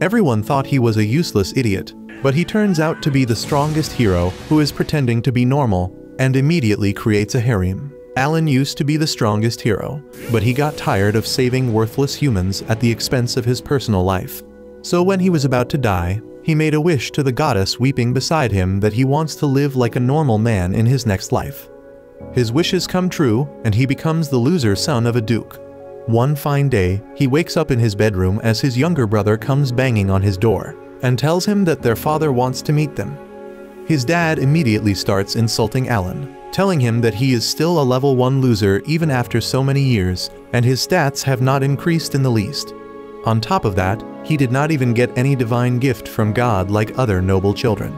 Everyone thought he was a useless idiot, but he turns out to be the strongest hero who is pretending to be normal and immediately creates a harem. Alan used to be the strongest hero, but he got tired of saving worthless humans at the expense of his personal life. So when he was about to die, he made a wish to the goddess weeping beside him that he wants to live like a normal man in his next life. His wishes come true, and he becomes the loser son of a duke. One fine day, he wakes up in his bedroom as his younger brother comes banging on his door and tells him that their father wants to meet them. His dad immediately starts insulting Alan, telling him that he is still a level 1 loser even after so many years, and his stats have not increased in the least. On top of that, he did not even get any divine gift from God like other noble children.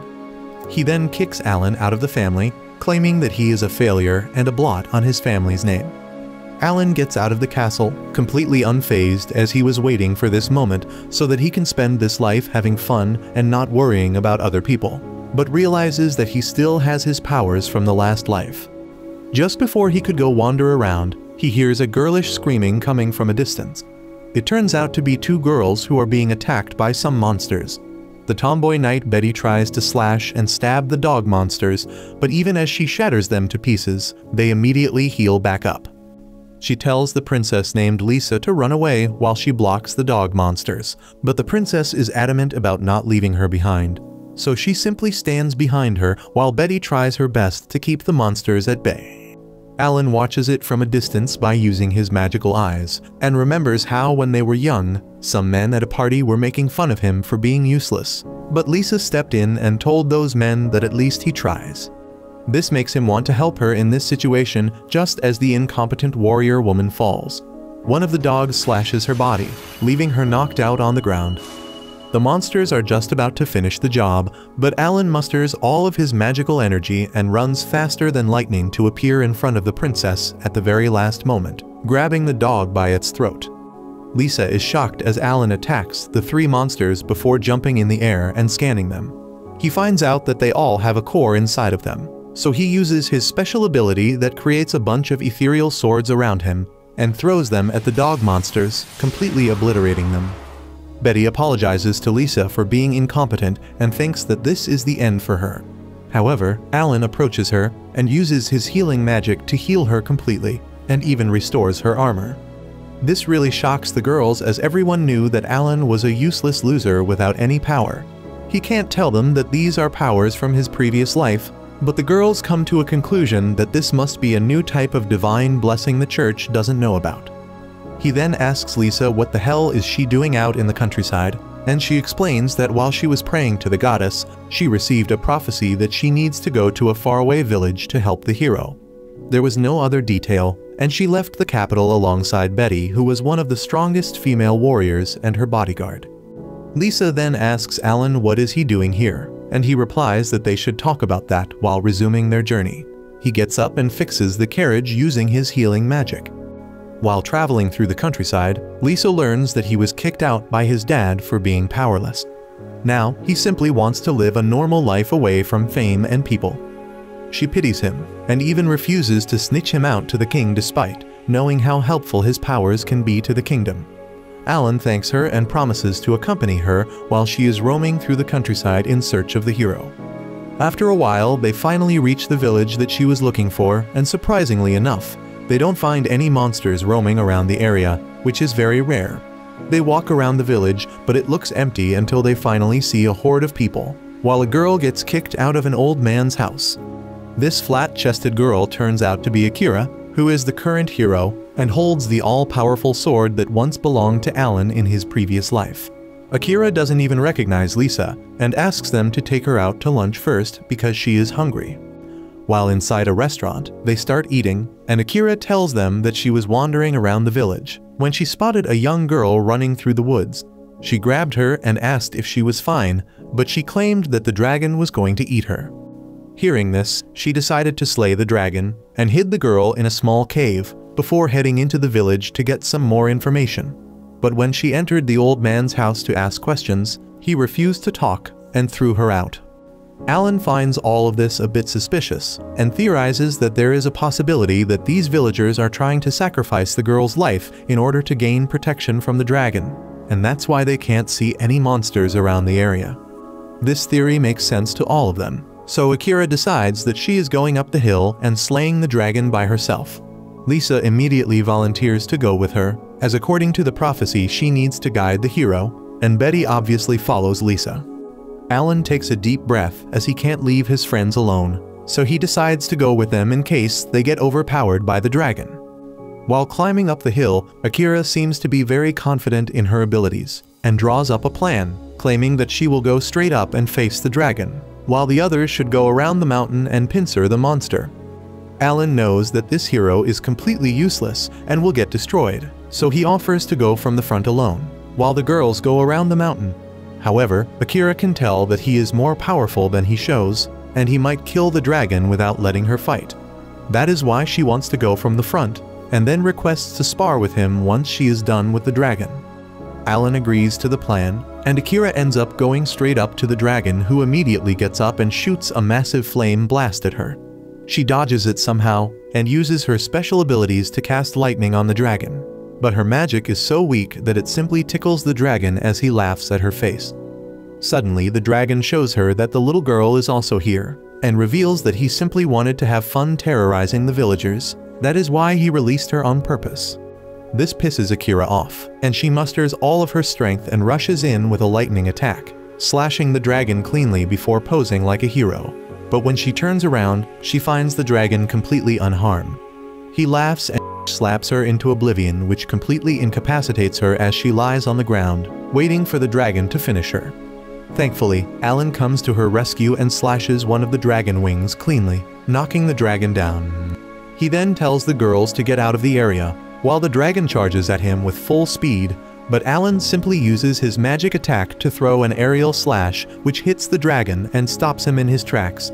He then kicks Alan out of the family, claiming that he is a failure and a blot on his family's name. Alan gets out of the castle, completely unfazed, as he was waiting for this moment so that he can spend this life having fun and not worrying about other people, but realizes that he still has his powers from the last life. Just before he could go wander around, he hears a girlish screaming coming from a distance. It turns out to be 2 girls who are being attacked by some monsters. The tomboy knight Betty tries to slash and stab the dog monsters, but even as she shatters them to pieces, they immediately heal back up. She tells the princess named Lisa to run away while she blocks the dog monsters, but the princess is adamant about not leaving her behind. So she simply stands behind her while Betty tries her best to keep the monsters at bay. Alan watches it from a distance by using his magical eyes, and remembers how when they were young, some men at a party were making fun of him for being useless. But Lisa stepped in and told those men that at least he tries. This makes him want to help her in this situation just as the incompetent warrior woman falls. One of the dogs slashes her body, leaving her knocked out on the ground. The monsters are just about to finish the job, but Alan musters all of his magical energy and runs faster than lightning to appear in front of the princess at the very last moment, grabbing the dog by its throat. Lisa is shocked as Alan attacks the 3 monsters before jumping in the air and scanning them. He finds out that they all have a core inside of them, so he uses his special ability that creates a bunch of ethereal swords around him and throws them at the dog monsters, completely obliterating them. Betty apologizes to Lisa for being incompetent and thinks that this is the end for her. However, Alan approaches her and uses his healing magic to heal her completely, and even restores her armor. This really shocks the girls as everyone knew that Alan was a useless loser without any power. He can't tell them that these are powers from his previous life, but the girls come to a conclusion that this must be a new type of divine blessing the church doesn't know about. He then asks Lisa what the hell is she doing out in the countryside, and she explains that while she was praying to the goddess, she received a prophecy that she needs to go to a faraway village to help the hero. There was no other detail, and she left the capital alongside Betty, who was one of the strongest female warriors, and her bodyguard. Lisa then asks Alan what is he doing here, and he replies that they should talk about that while resuming their journey. He gets up and fixes the carriage using his healing magic. While traveling through the countryside, Lisa learns that he was kicked out by his dad for being powerless. Now, he simply wants to live a normal life away from fame and people. She pities him, and even refuses to snitch him out to the king despite knowing how helpful his powers can be to the kingdom. Alan thanks her and promises to accompany her while she is roaming through the countryside in search of the hero. After a while, they finally reach the village that she was looking for, and surprisingly enough, they don't find any monsters roaming around the area, which is very rare. They walk around the village, but it looks empty until they finally see a horde of people, while a girl gets kicked out of an old man's house. This flat-chested girl turns out to be Akira, who is the current hero, and holds the all-powerful sword that once belonged to Alan in his previous life. Akira doesn't even recognize Lisa, and asks them to take her out to lunch first because she is hungry. While inside a restaurant, they start eating, and Akira tells them that she was wandering around the village when she spotted a young girl running through the woods. She grabbed her and asked if she was fine, but she claimed that the dragon was going to eat her. Hearing this, she decided to slay the dragon and hid the girl in a small cave before heading into the village to get some more information. But when she entered the old man's house to ask questions, he refused to talk and threw her out. Alan finds all of this a bit suspicious and theorizes that there is a possibility that these villagers are trying to sacrifice the girl's life in order to gain protection from the dragon, and that's why they can't see any monsters around the area. This theory makes sense to all of them, so Akira decides that she is going up the hill and slaying the dragon by herself. Lisa immediately volunteers to go with her, as according to the prophecy she needs to guide the hero, and Betty obviously follows Lisa. Alan takes a deep breath as he can't leave his friends alone, so he decides to go with them in case they get overpowered by the dragon. While climbing up the hill, Akira seems to be very confident in her abilities, and draws up a plan, claiming that she will go straight up and face the dragon, while the others should go around the mountain and pincer the monster. Alan knows that this hero is completely useless and will get destroyed, so he offers to go from the front alone, while the girls go around the mountain. However, Akira can tell that he is more powerful than he shows, and he might kill the dragon without letting her fight. That is why she wants to go from the front, and then requests to spar with him once she is done with the dragon. Alan agrees to the plan, and Akira ends up going straight up to the dragon, who immediately gets up and shoots a massive flame blast at her. She dodges it somehow, and uses her special abilities to cast lightning on the dragon. But her magic is so weak that it simply tickles the dragon as he laughs at her face. Suddenly, the dragon shows her that the little girl is also here, and reveals that he simply wanted to have fun terrorizing the villagers. That is why he released her on purpose. This pisses Akira off, and she musters all of her strength and rushes in with a lightning attack, slashing the dragon cleanly before posing like a hero. But when she turns around, she finds the dragon completely unharmed. He laughs and slaps her into oblivion, which completely incapacitates her as she lies on the ground, waiting for the dragon to finish her. Thankfully, Alan comes to her rescue and slashes one of the dragon wings cleanly, knocking the dragon down. He then tells the girls to get out of the area, while the dragon charges at him with full speed, but Alan simply uses his magic attack to throw an aerial slash which hits the dragon and stops him in his tracks.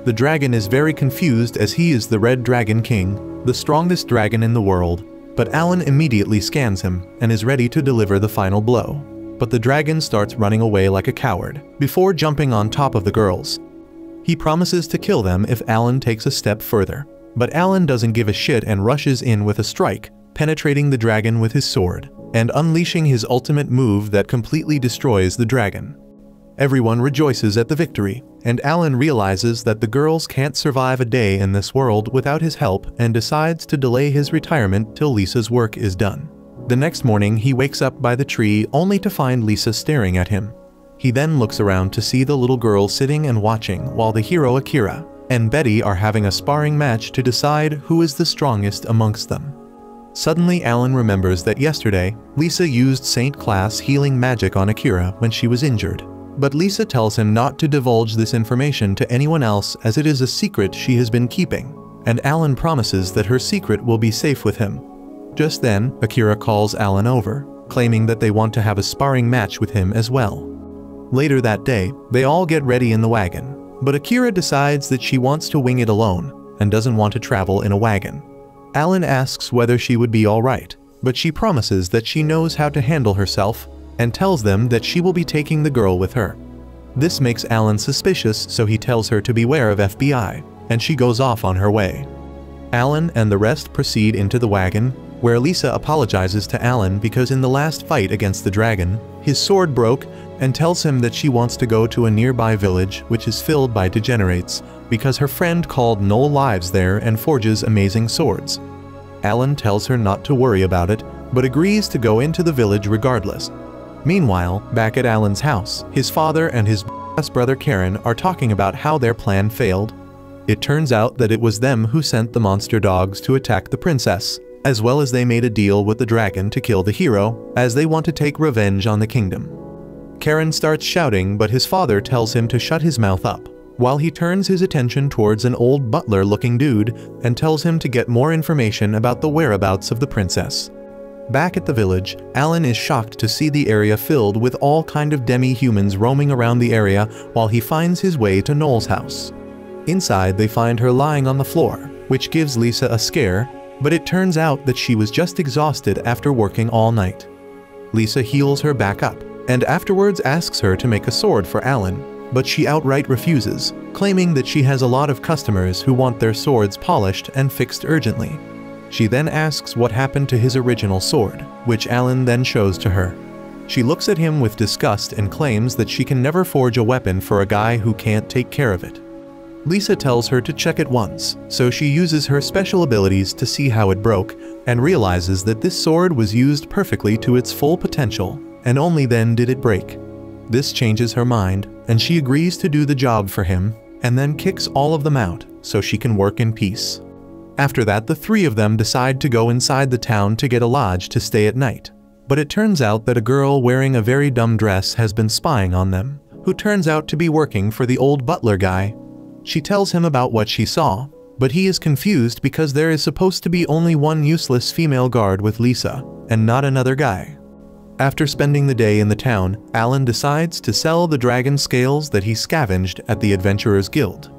The dragon is very confused as he is the Red Dragon King, the strongest dragon in the world, but Alan immediately scans him and is ready to deliver the final blow. But the dragon starts running away like a coward, before jumping on top of the girls. He promises to kill them if Alan takes a step further, but Alan doesn't give a shit and rushes in with a strike, penetrating the dragon with his sword, and unleashing his ultimate move that completely destroys the dragon. Everyone rejoices at the victory, and Alan realizes that the girls can't survive a day in this world without his help and decides to delay his retirement till Lisa's work is done. The next morning he wakes up by the tree only to find Lisa staring at him. He then looks around to see the little girl sitting and watching while the hero Akira and Betty are having a sparring match to decide who is the strongest amongst them. Suddenly Alan remembers that yesterday, Lisa used Saint Class healing magic on Akira when she was injured. But Lisa tells him not to divulge this information to anyone else as it is a secret she has been keeping, and Alan promises that her secret will be safe with him. Just then, Akira calls Alan over, claiming that they want to have a sparring match with him as well. Later that day, they all get ready in the wagon, but Akira decides that she wants to wing it alone and doesn't want to travel in a wagon. Alan asks whether she would be alright, but she promises that she knows how to handle herself and tells them that she will be taking the girl with her. This makes Alan suspicious, so he tells her to beware of FBI, and she goes off on her way. Alan and the rest proceed into the wagon, where Lisa apologizes to Alan because in the last fight against the dragon, his sword broke, and tells him that she wants to go to a nearby village which is filled by degenerates because her friend called Noel lives there and forges amazing swords. Alan tells her not to worry about it, but agrees to go into the village regardless. Meanwhile, back at Alan's house, his father and his brother Karen are talking about how their plan failed. It turns out that it was them who sent the monster dogs to attack the princess, as well as they made a deal with the dragon to kill the hero, as they want to take revenge on the kingdom. Karen starts shouting, but his father tells him to shut his mouth up, while he turns his attention towards an old butler-looking dude and tells him to get more information about the whereabouts of the princess. Back at the village, Alan is shocked to see the area filled with all kind of demi-humans roaming around the area while he finds his way to Noel's house. Inside, they find her lying on the floor, which gives Lisa a scare, but it turns out that she was just exhausted after working all night. Lisa heals her back up, and afterwards asks her to make a sword for Alan, but she outright refuses, claiming that she has a lot of customers who want their swords polished and fixed urgently. She then asks what happened to his original sword, which Alan then shows to her. She looks at him with disgust and claims that she can never forge a weapon for a guy who can't take care of it. Lisa tells her to check it once, so she uses her special abilities to see how it broke, and realizes that this sword was used perfectly to its full potential, and only then did it break. This changes her mind, and she agrees to do the job for him, and then kicks all of them out, so she can work in peace. After that, the three of them decide to go inside the town to get a lodge to stay at night. But it turns out that a girl wearing a very dumb dress has been spying on them, who turns out to be working for the old butler guy. She tells him about what she saw, but he is confused because there is supposed to be only one useless female guard with Lisa, and not another guy. After spending the day in the town, Alan decides to sell the dragon scales that he scavenged at the Adventurers Guild.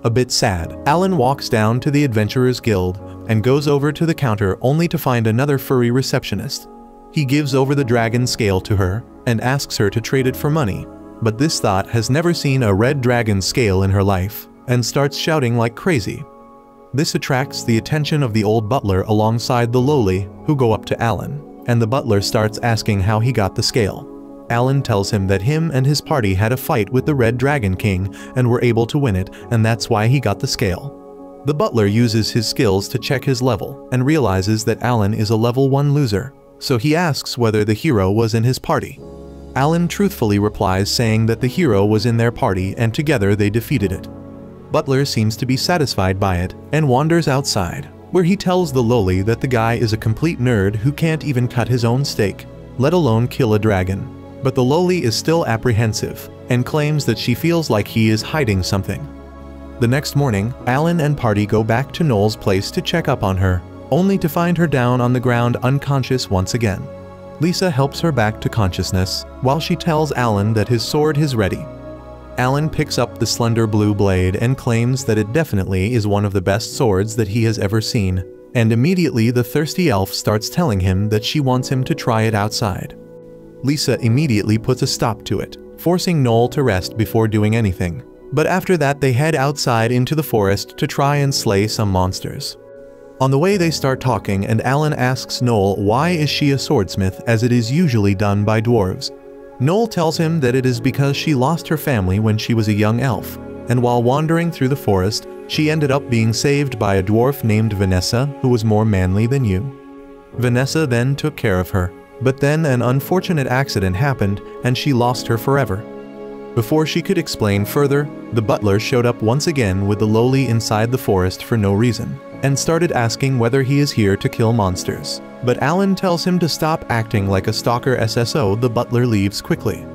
A bit sad, Alan walks down to the Adventurers Guild and goes over to the counter only to find another furry receptionist. He gives over the dragon scale to her and asks her to trade it for money, but this thought has never seen a red dragon scale in her life and starts shouting like crazy. This attracts the attention of the old butler alongside the lowly, who go up to Alan, and the butler starts asking how he got the scale. Alan tells him that him and his party had a fight with the Red Dragon King and were able to win it, and that's why he got the scale. The butler uses his skills to check his level and realizes that Alan is a level 1 loser, so he asks whether the hero was in his party. Alan truthfully replies saying that the hero was in their party and together they defeated it. Butler seems to be satisfied by it and wanders outside, where he tells the lowly that the guy is a complete nerd who can't even cut his own steak, let alone kill a dragon. But the lowly is still apprehensive and claims that she feels like he is hiding something. The next morning, Alan and party go back to Noel's place to check up on her, only to find her down on the ground unconscious once again. Lisa helps her back to consciousness while she tells Alan that his sword is ready. Alan picks up the slender blue blade and claims that it definitely is one of the best swords that he has ever seen, and immediately the thirsty elf starts telling him that she wants him to try it outside. Lisa immediately puts a stop to it, forcing Noel to rest before doing anything, but after that they head outside into the forest to try and slay some monsters. On the way they start talking and Alan asks Noel why is she a swordsmith as it is usually done by dwarves. Noel tells him that it is because she lost her family when she was a young elf, and while wandering through the forest, she ended up being saved by a dwarf named Vanessa who was more manly than you. Vanessa then took care of her, but then an unfortunate accident happened and she lost her forever. Before she could explain further, the butler showed up once again with the lowly inside the forest for no reason, and started asking whether he is here to kill monsters. But Alan tells him to stop acting like a stalker SSO. The butler leaves quickly.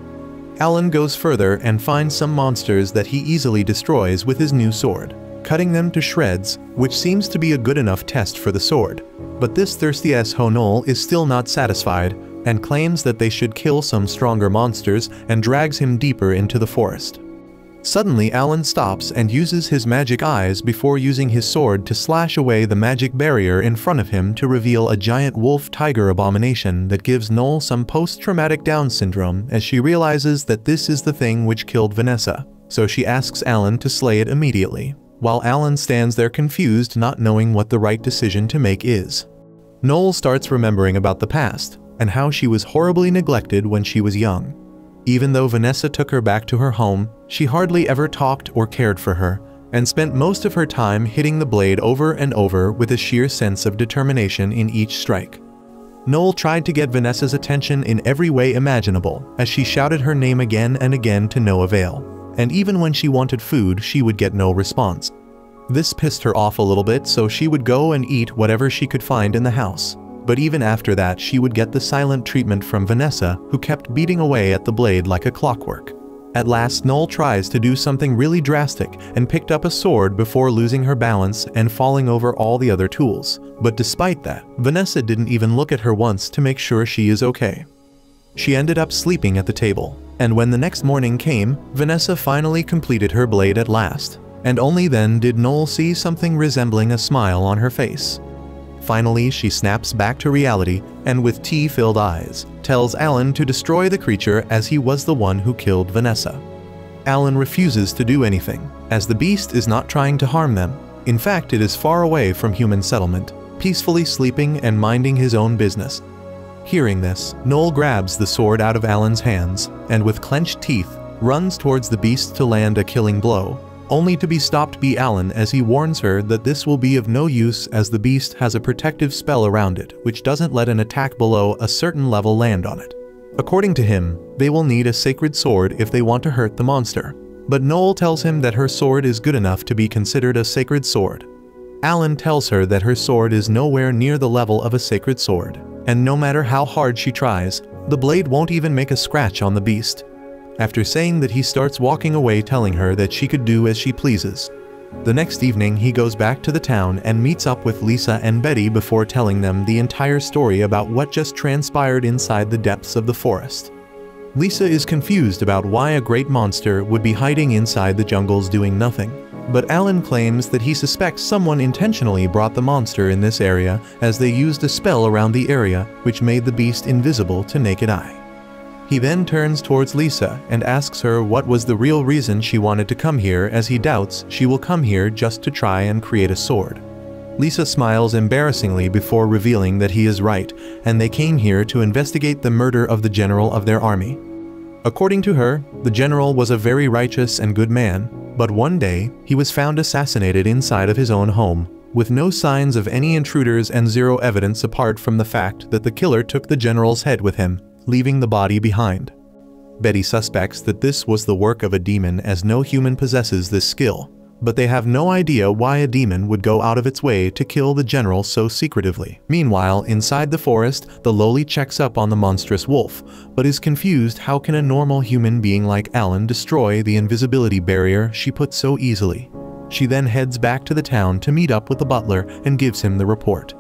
Alan goes further and finds some monsters that he easily destroys with his new sword, cutting them to shreds, which seems to be a good enough test for the sword. But this thirsty S.ho Noel is still not satisfied and claims that they should kill some stronger monsters and drags him deeper into the forest. Suddenly Alan stops and uses his magic eyes before using his sword to slash away the magic barrier in front of him to reveal a giant wolf-tiger abomination that gives Noel some post-traumatic Down syndrome as she realizes that this is the thing which killed Vanessa, so she asks Alan to slay it immediately, while Alan stands there confused not knowing what the right decision to make is. Noel starts remembering about the past and how she was horribly neglected when she was young. Even though Vanessa took her back to her home, she hardly ever talked or cared for her, and spent most of her time hitting the blade over and over with a sheer sense of determination in each strike. Noel tried to get Vanessa's attention in every way imaginable, as she shouted her name again and again to no avail, and even when she wanted food, she would get no response. This pissed her off a little bit, so she would go and eat whatever she could find in the house. But even after that, she would get the silent treatment from Vanessa, who kept beating away at the blade like a clockwork. At last, Noel tries to do something really drastic and picked up a sword before losing her balance and falling over all the other tools. But despite that, Vanessa didn't even look at her once to make sure she is okay. She ended up sleeping at the table, and when the next morning came, Vanessa finally completed her blade at last, and only then did Noel see something resembling a smile on her face. Finally, she snaps back to reality and with tea-filled eyes, tells Alan to destroy the creature as he was the one who killed Vanessa. Alan refuses to do anything, as the beast is not trying to harm them. In fact, it is far away from human settlement, peacefully sleeping and minding his own business. Hearing this, Noel grabs the sword out of Alan's hands, and with clenched teeth, runs towards the beast to land a killing blow, only to be stopped by Alan as he warns her that this will be of no use as the beast has a protective spell around it which doesn't let an attack below a certain level land on it. According to him, they will need a sacred sword if they want to hurt the monster, but Noel tells him that her sword is good enough to be considered a sacred sword. Alan tells her that her sword is nowhere near the level of a sacred sword, and no matter how hard she tries, the blade won't even make a scratch on the beast. After saying that, he starts walking away, telling her that she could do as she pleases. The next evening he goes back to the town and meets up with Lisa and Betty before telling them the entire story about what just transpired inside the depths of the forest. Lisa is confused about why a great monster would be hiding inside the jungles doing nothing, but Alan claims that he suspects someone intentionally brought the monster in this area as they used a spell around the area which made the beast invisible to naked eye. He then turns towards Lisa and asks her what was the real reason she wanted to come here, as he doubts she will come here just to try and create a sword. Lisa smiles embarrassingly before revealing that he is right, and they came here to investigate the murder of the general of their army. According to her, the general was a very righteous and good man, but one day, he was found assassinated inside of his own home, with no signs of any intruders and zero evidence apart from the fact that the killer took the general's head with him, leaving the body behind. Betty suspects that this was the work of a demon, as no human possesses this skill, but they have no idea why a demon would go out of its way to kill the general so secretively. Meanwhile, inside the forest, the lowly checks up on the monstrous wolf, but is confused how can a normal human being like Alan destroy the invisibility barrier she put so easily. She then heads back to the town to meet up with the butler and gives him the report.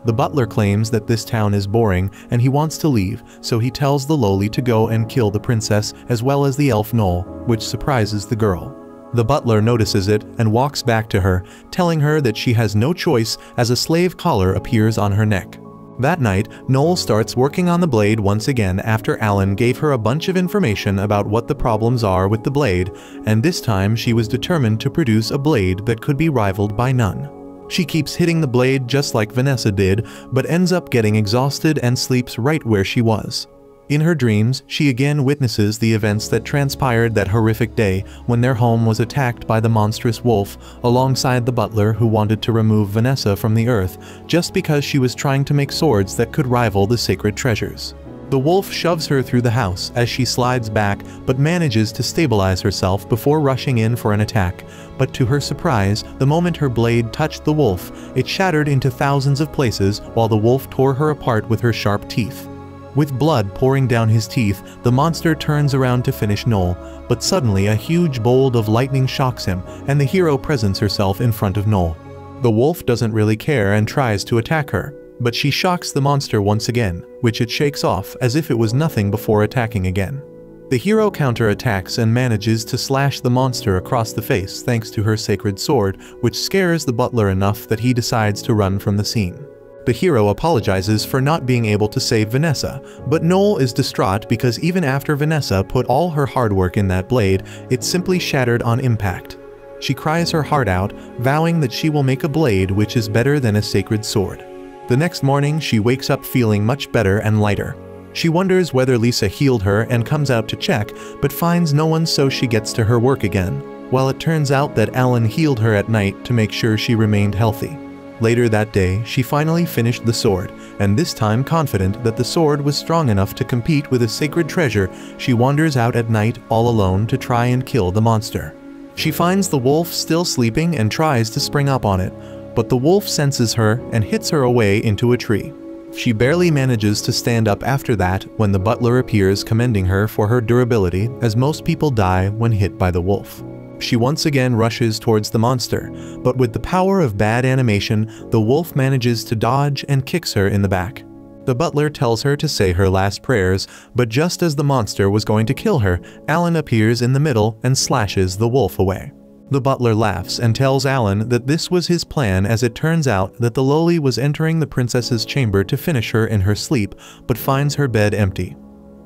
The butler claims that this town is boring and he wants to leave, so he tells the lowly to go and kill the princess as well as the elf Noel, which surprises the girl. The butler notices it and walks back to her, telling her that she has no choice as a slave collar appears on her neck. That night, Noel starts working on the blade once again after Alan gave her a bunch of information about what the problems are with the blade, and this time she was determined to produce a blade that could be rivaled by none. She keeps hitting the blade just like Vanessa did, but ends up getting exhausted and sleeps right where she was. In her dreams, she again witnesses the events that transpired that horrific day when their home was attacked by the monstrous wolf, alongside the butler who wanted to remove Vanessa from the earth just because she was trying to make swords that could rival the sacred treasures. The wolf shoves her through the house as she slides back, but manages to stabilize herself before rushing in for an attack. But to her surprise, the moment her blade touched the wolf, it shattered into thousands of places while the wolf tore her apart with her sharp teeth. With blood pouring down his teeth, the monster turns around to finish Noel, but suddenly a huge bolt of lightning shocks him, and the hero presents herself in front of Noel. The wolf doesn't really care and tries to attack her, but she shocks the monster once again, which it shakes off as if it was nothing before attacking again. The hero counterattacks and manages to slash the monster across the face thanks to her sacred sword, which scares the butler enough that he decides to run from the scene. The hero apologizes for not being able to save Vanessa, but Noel is distraught because even after Vanessa put all her hard work in that blade, it simply shattered on impact. She cries her heart out, vowing that she will make a blade which is better than a sacred sword. The next morning, she wakes up feeling much better and lighter. She wonders whether Lisa healed her and comes out to check, but finds no one, so she gets to her work again, while it turns out that Alan healed her at night to make sure she remained healthy. Later that day, she finally finished the sword, and this time confident that the sword was strong enough to compete with a sacred treasure, she wanders out at night all alone to try and kill the monster. She finds the wolf still sleeping and tries to spring up on it, but the wolf senses her and hits her away into a tree. She barely manages to stand up after that when the butler appears, commending her for her durability, as most people die when hit by the wolf. She once again rushes towards the monster, but with the power of bad animation, the wolf manages to dodge and kicks her in the back. The butler tells her to say her last prayers, but just as the monster was going to kill her, Alan appears in the middle and slashes the wolf away. The butler laughs and tells Alan that this was his plan, as it turns out that the lowly was entering the princess's chamber to finish her in her sleep, but finds her bed empty.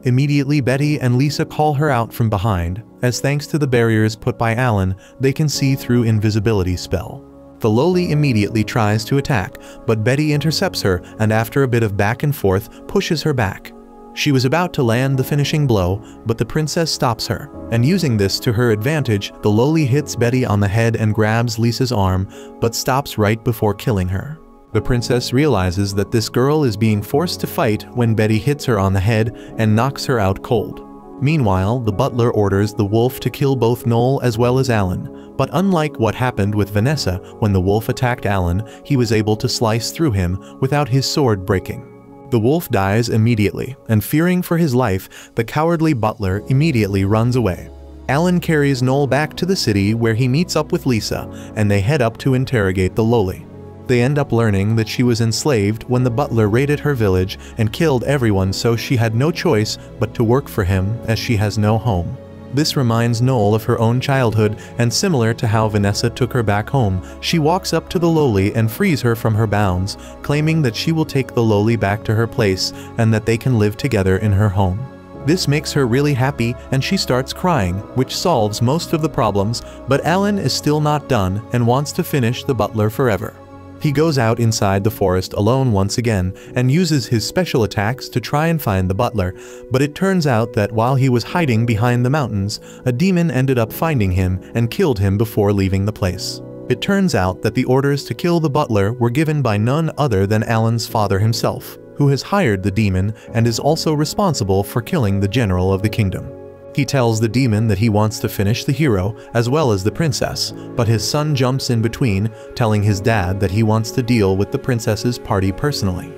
Immediately, Betty and Lisa call her out from behind, as thanks to the barriers put by Alan, they can see through invisibility spell. The loli immediately tries to attack, but Betty intercepts her and after a bit of back and forth, pushes her back. She was about to land the finishing blow, but the princess stops her, and using this to her advantage, the loli hits Betty on the head and grabs Lisa's arm, but stops right before killing her. The princess realizes that this girl is being forced to fight when Betty hits her on the head and knocks her out cold. Meanwhile, the butler orders the wolf to kill both Noel as well as Alan, but unlike what happened with Vanessa when the wolf attacked Alan, he was able to slice through him without his sword breaking. The wolf dies immediately, and fearing for his life, the cowardly butler immediately runs away. Alan carries Noel back to the city where he meets up with Lisa, and they head up to interrogate the loli. They end up learning that she was enslaved when the butler raided her village and killed everyone, so she had no choice but to work for him as she has no home. This reminds Noel of her own childhood, and similar to how Vanessa took her back home, she walks up to the loli and frees her from her bounds, claiming that she will take the loli back to her place and that they can live together in her home. This makes her really happy and she starts crying, which solves most of the problems, but Alan is still not done and wants to finish the butler forever. He goes out inside the forest alone once again and uses his special attacks to try and find the butler, but it turns out that while he was hiding behind the mountains, a demon ended up finding him and killed him before leaving the place. It turns out that the orders to kill the butler were given by none other than Alan's father himself, who has hired the demon and is also responsible for killing the general of the kingdom. He tells the demon that he wants to finish the hero as well as the princess, but his son jumps in between, telling his dad that he wants to deal with the princess's party personally.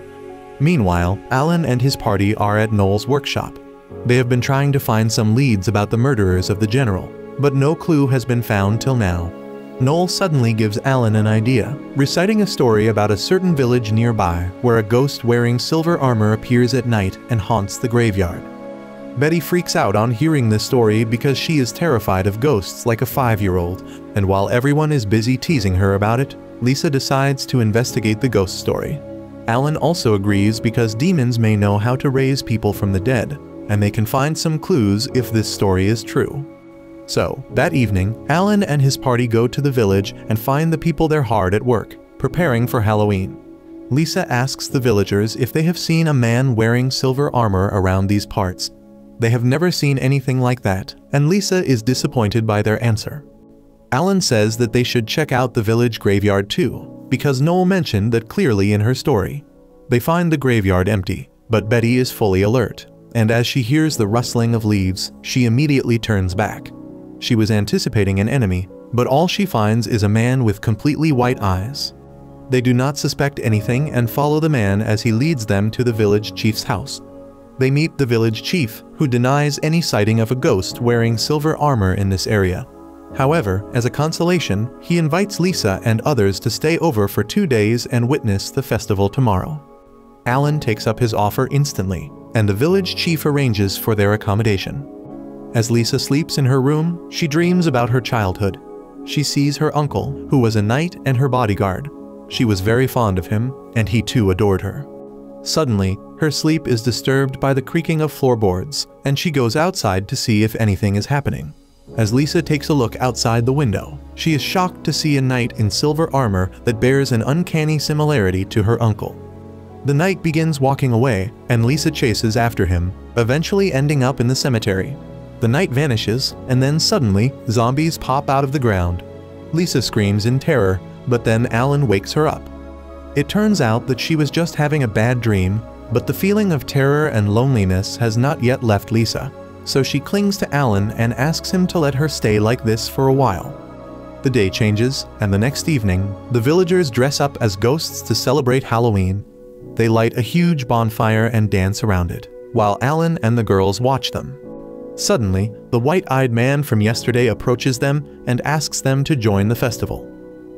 Meanwhile, Alan and his party are at Noel's workshop. They have been trying to find some leads about the murderers of the general, but no clue has been found till now. Noel suddenly gives Alan an idea, reciting a story about a certain village nearby where a ghost wearing silver armor appears at night and haunts the graveyard. Betty freaks out on hearing this story because she is terrified of ghosts like a 5-year-old, and while everyone is busy teasing her about it, Lisa decides to investigate the ghost story. Alan also agrees because demons may know how to raise people from the dead, and they can find some clues if this story is true. So, that evening, Alan and his party go to the village and find the people there hard at work, preparing for Halloween. Lisa asks the villagers if they have seen a man wearing silver armor around these parts. They have never seen anything like that, and Lisa is disappointed by their answer. Alan says that they should check out the village graveyard too, because Noel mentioned that clearly in her story. They find the graveyard empty, but Betty is fully alert, and as she hears the rustling of leaves, she immediately turns back. She was anticipating an enemy, but all she finds is a man with completely white eyes. They do not suspect anything and follow the man as he leads them to the village chief's house. They meet the village chief, who denies any sighting of a ghost wearing silver armor in this area. However, as a consolation, he invites Lisa and others to stay over for 2 days and witness the festival tomorrow. Alan takes up his offer instantly, and the village chief arranges for their accommodation. As Lisa sleeps in her room, she dreams about her childhood. She sees her uncle, who was a knight and her bodyguard. She was very fond of him, and he too adored her. Suddenly, her sleep is disturbed by the creaking of floorboards, and she goes outside to see if anything is happening. As Lisa takes a look outside the window, she is shocked to see a knight in silver armor that bears an uncanny similarity to her uncle. The knight begins walking away, and Lisa chases after him, eventually ending up in the cemetery. The knight vanishes, and then suddenly, zombies pop out of the ground. Lisa screams in terror, but then Alan wakes her up. It turns out that she was just having a bad dream, but the feeling of terror and loneliness has not yet left Lisa, so she clings to Alan and asks him to let her stay like this for a while. The day changes, and the next evening, the villagers dress up as ghosts to celebrate Halloween. They light a huge bonfire and dance around it, while Alan and the girls watch them. Suddenly, the white-eyed man from yesterday approaches them and asks them to join the festival.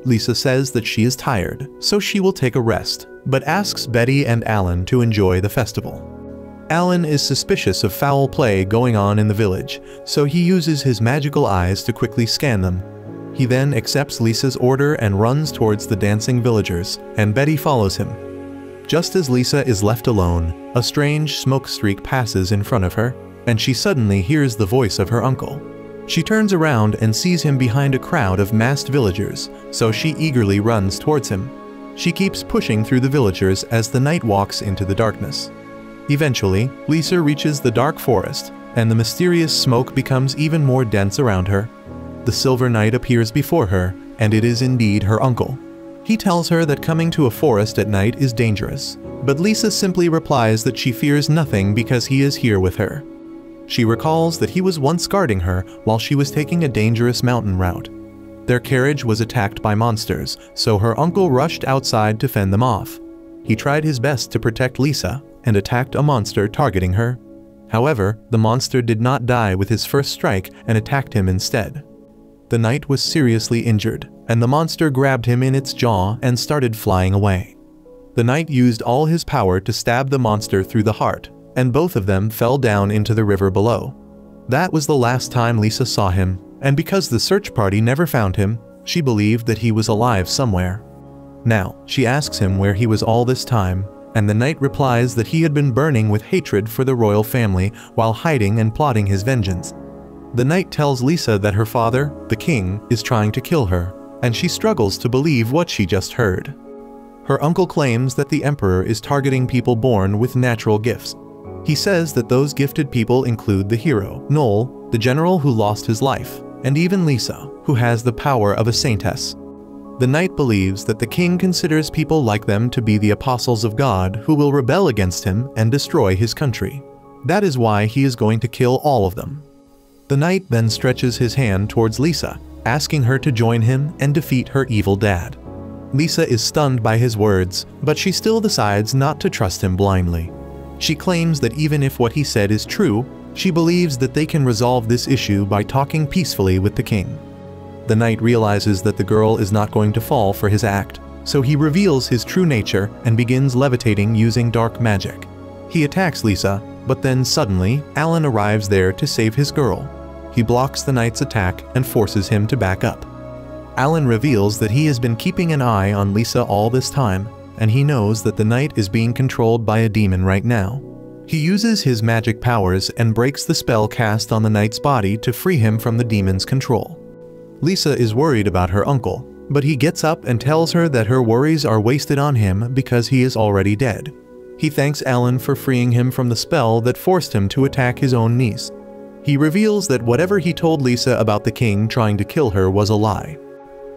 Lisa says that she is tired, so she will take a rest, but asks Betty and Alan to enjoy the festival. Alan is suspicious of foul play going on in the village, so he uses his magical eyes to quickly scan them. He then accepts Lisa's order and runs towards the dancing villagers, and Betty follows him. Just as Lisa is left alone, a strange smoke streak passes in front of her, and she suddenly hears the voice of her uncle. She turns around and sees him behind a crowd of masked villagers, so she eagerly runs towards him. She keeps pushing through the villagers as the knight walks into the darkness. Eventually, Lisa reaches the dark forest, and the mysterious smoke becomes even more dense around her. The Silver Knight appears before her, and it is indeed her uncle. He tells her that coming to a forest at night is dangerous, but Lisa simply replies that she fears nothing because he is here with her. She recalls that he was once guarding her while she was taking a dangerous mountain route. Their carriage was attacked by monsters, so her uncle rushed outside to fend them off. He tried his best to protect Lisa and attacked a monster targeting her. However, the monster did not die with his first strike and attacked him instead. The knight was seriously injured, and the monster grabbed him in its jaw and started flying away. The knight used all his power to stab the monster through the heart, and both of them fell down into the river below. That was the last time Lisa saw him, and because the search party never found him, she believed that he was alive somewhere. Now, she asks him where he was all this time, and the knight replies that he had been burning with hatred for the royal family while hiding and plotting his vengeance. The knight tells Lisa that her father, the king, is trying to kill her, and she struggles to believe what she just heard. Her uncle claims that the emperor is targeting people born with natural gifts. He says that those gifted people include the hero, Noel, the general who lost his life, and even Lisa, who has the power of a saintess. The knight believes that the king considers people like them to be the apostles of God who will rebel against him and destroy his country. That is why he is going to kill all of them. The knight then stretches his hand towards Lisa, asking her to join him and defeat her evil dad. Lisa is stunned by his words, but she still decides not to trust him blindly. She claims that even if what he said is true, she believes that they can resolve this issue by talking peacefully with the king. The knight realizes that the girl is not going to fall for his act, so he reveals his true nature and begins levitating using dark magic. He attacks Lisa, but then suddenly, Alan arrives there to save his girl. He blocks the knight's attack and forces him to back up. Alan reveals that he has been keeping an eye on Lisa all this time, and he knows that the knight is being controlled by a demon right now. He uses his magic powers and breaks the spell cast on the knight's body to free him from the demon's control. Lisa is worried about her uncle, but he gets up and tells her that her worries are wasted on him because he is already dead. He thanks Alan for freeing him from the spell that forced him to attack his own niece. He reveals that whatever he told Lisa about the king trying to kill her was a lie.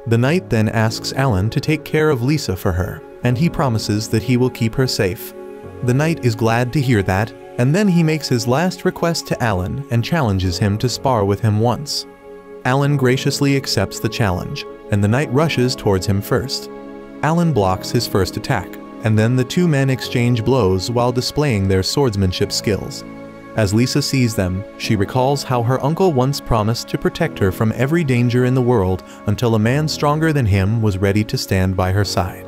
The knight then asks Alan to take care of Lisa for her, and he promises that he will keep her safe. The knight is glad to hear that, and then he makes his last request to Alan and challenges him to spar with him once. Alan graciously accepts the challenge, and the knight rushes towards him first. Alan blocks his first attack, and then the two men exchange blows while displaying their swordsmanship skills. As Lisa sees them, she recalls how her uncle once promised to protect her from every danger in the world until a man stronger than him was ready to stand by her side.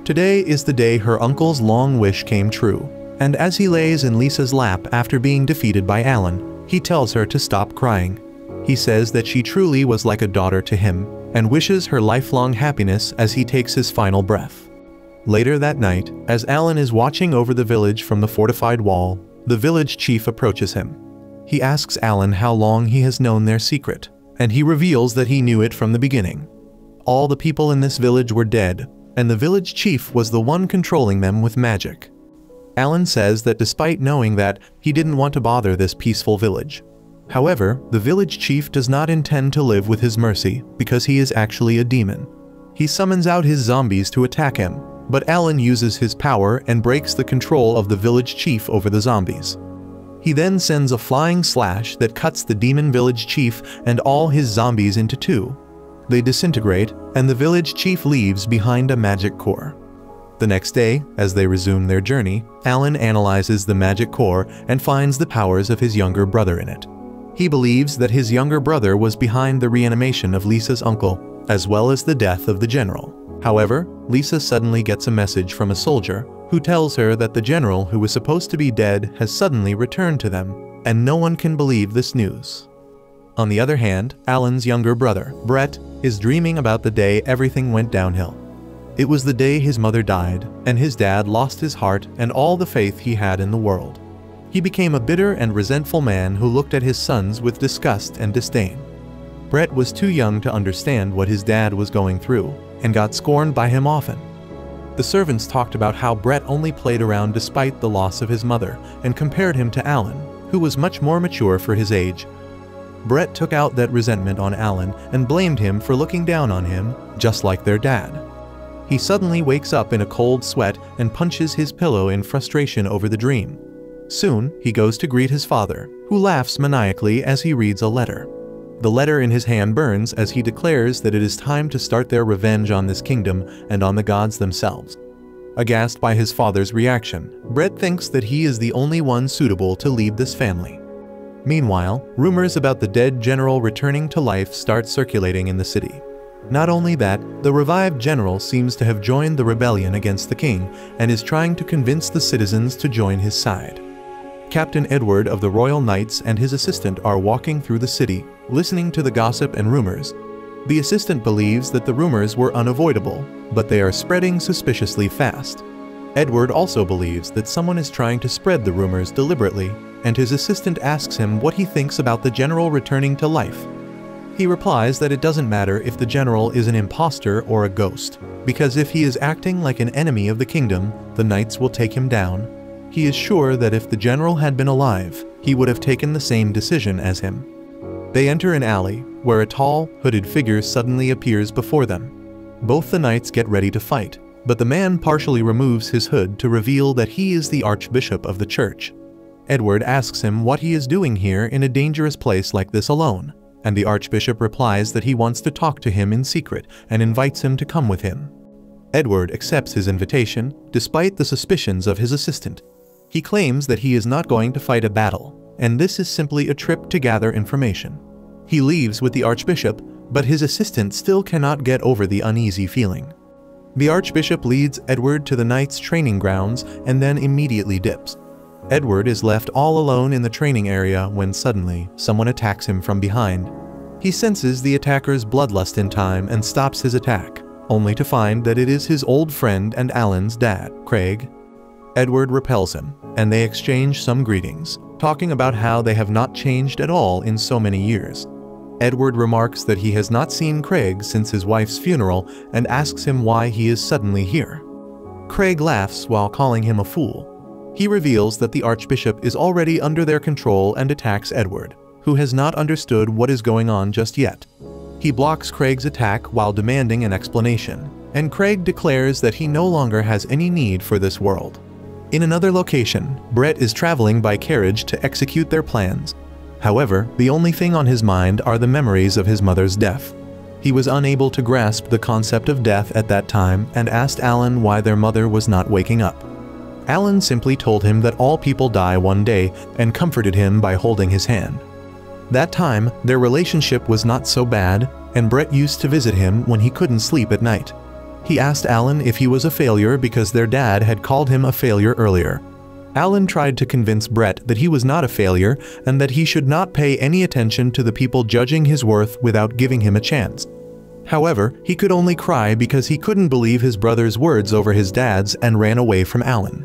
Today is the day her uncle's long wish came true, and as he lays in Lisa's lap after being defeated by Alan, he tells her to stop crying. He says that she truly was like a daughter to him, and wishes her lifelong happiness as he takes his final breath. Later that night, as Alan is watching over the village from the fortified wall, the village chief approaches him. He asks Alan how long he has known their secret, and he reveals that he knew it from the beginning. All the people in this village were dead, and the village chief was the one controlling them with magic. Alan says that despite knowing that, he didn't want to bother this peaceful village. However, the village chief does not intend to live with his mercy because he is actually a demon. He summons out his zombies to attack him, but Alan uses his power and breaks the control of the village chief over the zombies. He then sends a flying slash that cuts the demon village chief and all his zombies into two. They disintegrate, and the village chief leaves behind a magic core. The next day, as they resume their journey, Alan analyzes the magic core and finds the powers of his younger brother in it. He believes that his younger brother was behind the reanimation of Lisa's uncle, as well as the death of the general. However, Lisa suddenly gets a message from a soldier who tells her that the general who was supposed to be dead has suddenly returned to them, and no one can believe this news. On the other hand, Alan's younger brother, Brett, is dreaming about the day everything went downhill. It was the day his mother died, and his dad lost his heart and all the faith he had in the world. He became a bitter and resentful man who looked at his sons with disgust and disdain. Brett was too young to understand what his dad was going through, and got scorned by him often. The servants talked about how Brett only played around despite the loss of his mother, and compared him to Alan, who was much more mature for his age. Brett took out that resentment on Alan and blamed him for looking down on him, just like their dad. He suddenly wakes up in a cold sweat and punches his pillow in frustration over the dream. Soon, he goes to greet his father, who laughs maniacally as he reads a letter. The letter in his hand burns as he declares that it is time to start their revenge on this kingdom and on the gods themselves. Aghast by his father's reaction, Brett thinks that he is the only one suitable to lead this family. Meanwhile, rumors about the dead general returning to life start circulating in the city. Not only that, the revived general seems to have joined the rebellion against the king and is trying to convince the citizens to join his side. Captain Edward of the Royal Knights and his assistant are walking through the city, listening to the gossip and rumors. The assistant believes that the rumors were unavoidable, but they are spreading suspiciously fast. Edward also believes that someone is trying to spread the rumors deliberately, and his assistant asks him what he thinks about the general returning to life. He replies that it doesn't matter if the general is an imposter or a ghost, because if he is acting like an enemy of the kingdom, the knights will take him down. He is sure that if the general had been alive, he would have taken the same decision as him. They enter an alley, where a tall, hooded figure suddenly appears before them. Both the knights get ready to fight, but the man partially removes his hood to reveal that he is the archbishop of the church. Edward asks him what he is doing here in a dangerous place like this alone, and the archbishop replies that he wants to talk to him in secret and invites him to come with him. Edward accepts his invitation, despite the suspicions of his assistant. He claims that he is not going to fight a battle, and this is simply a trip to gather information. He leaves with the archbishop, but his assistant still cannot get over the uneasy feeling. The archbishop leads Edward to the knights' training grounds and then immediately dips. Edward is left all alone in the training area when suddenly someone attacks him from behind. He senses the attacker's bloodlust in time and stops his attack, only to find that it is his old friend and Alan's dad, Craig. Edward repels him, and they exchange some greetings, talking about how they have not changed at all in so many years. Edward remarks that he has not seen Craig since his wife's funeral and asks him why he is suddenly here. Craig laughs while calling him a fool. He reveals that the archbishop is already under their control and attacks Edward, who has not understood what is going on just yet. He blocks Craig's attack while demanding an explanation, and Craig declares that he no longer has any need for this world. In another location, Brett is traveling by carriage to execute their plans. However, the only thing on his mind are the memories of his mother's death. He was unable to grasp the concept of death at that time and asked Alan why their mother was not waking up. Alan simply told him that all people die one day and comforted him by holding his hand. That time, their relationship was not so bad, and Brett used to visit him when he couldn't sleep at night. He asked Alan if he was a failure because their dad had called him a failure earlier. Alan tried to convince Brett that he was not a failure and that he should not pay any attention to the people judging his worth without giving him a chance. However, he could only cry because he couldn't believe his brother's words over his dad's and ran away from Alan.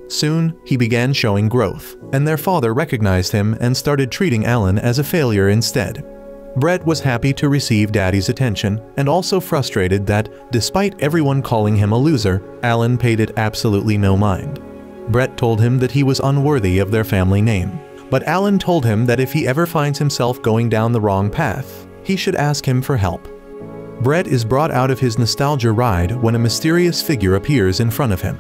Soon, he began showing growth, and their father recognized him and started treating Alan as a failure instead. Brett was happy to receive Daddy's attention and also frustrated that, despite everyone calling him a loser, Alan paid it absolutely no mind. Brett told him that he was unworthy of their family name, but Alan told him that if he ever finds himself going down the wrong path, he should ask him for help. Brett is brought out of his nostalgia ride when a mysterious figure appears in front of him.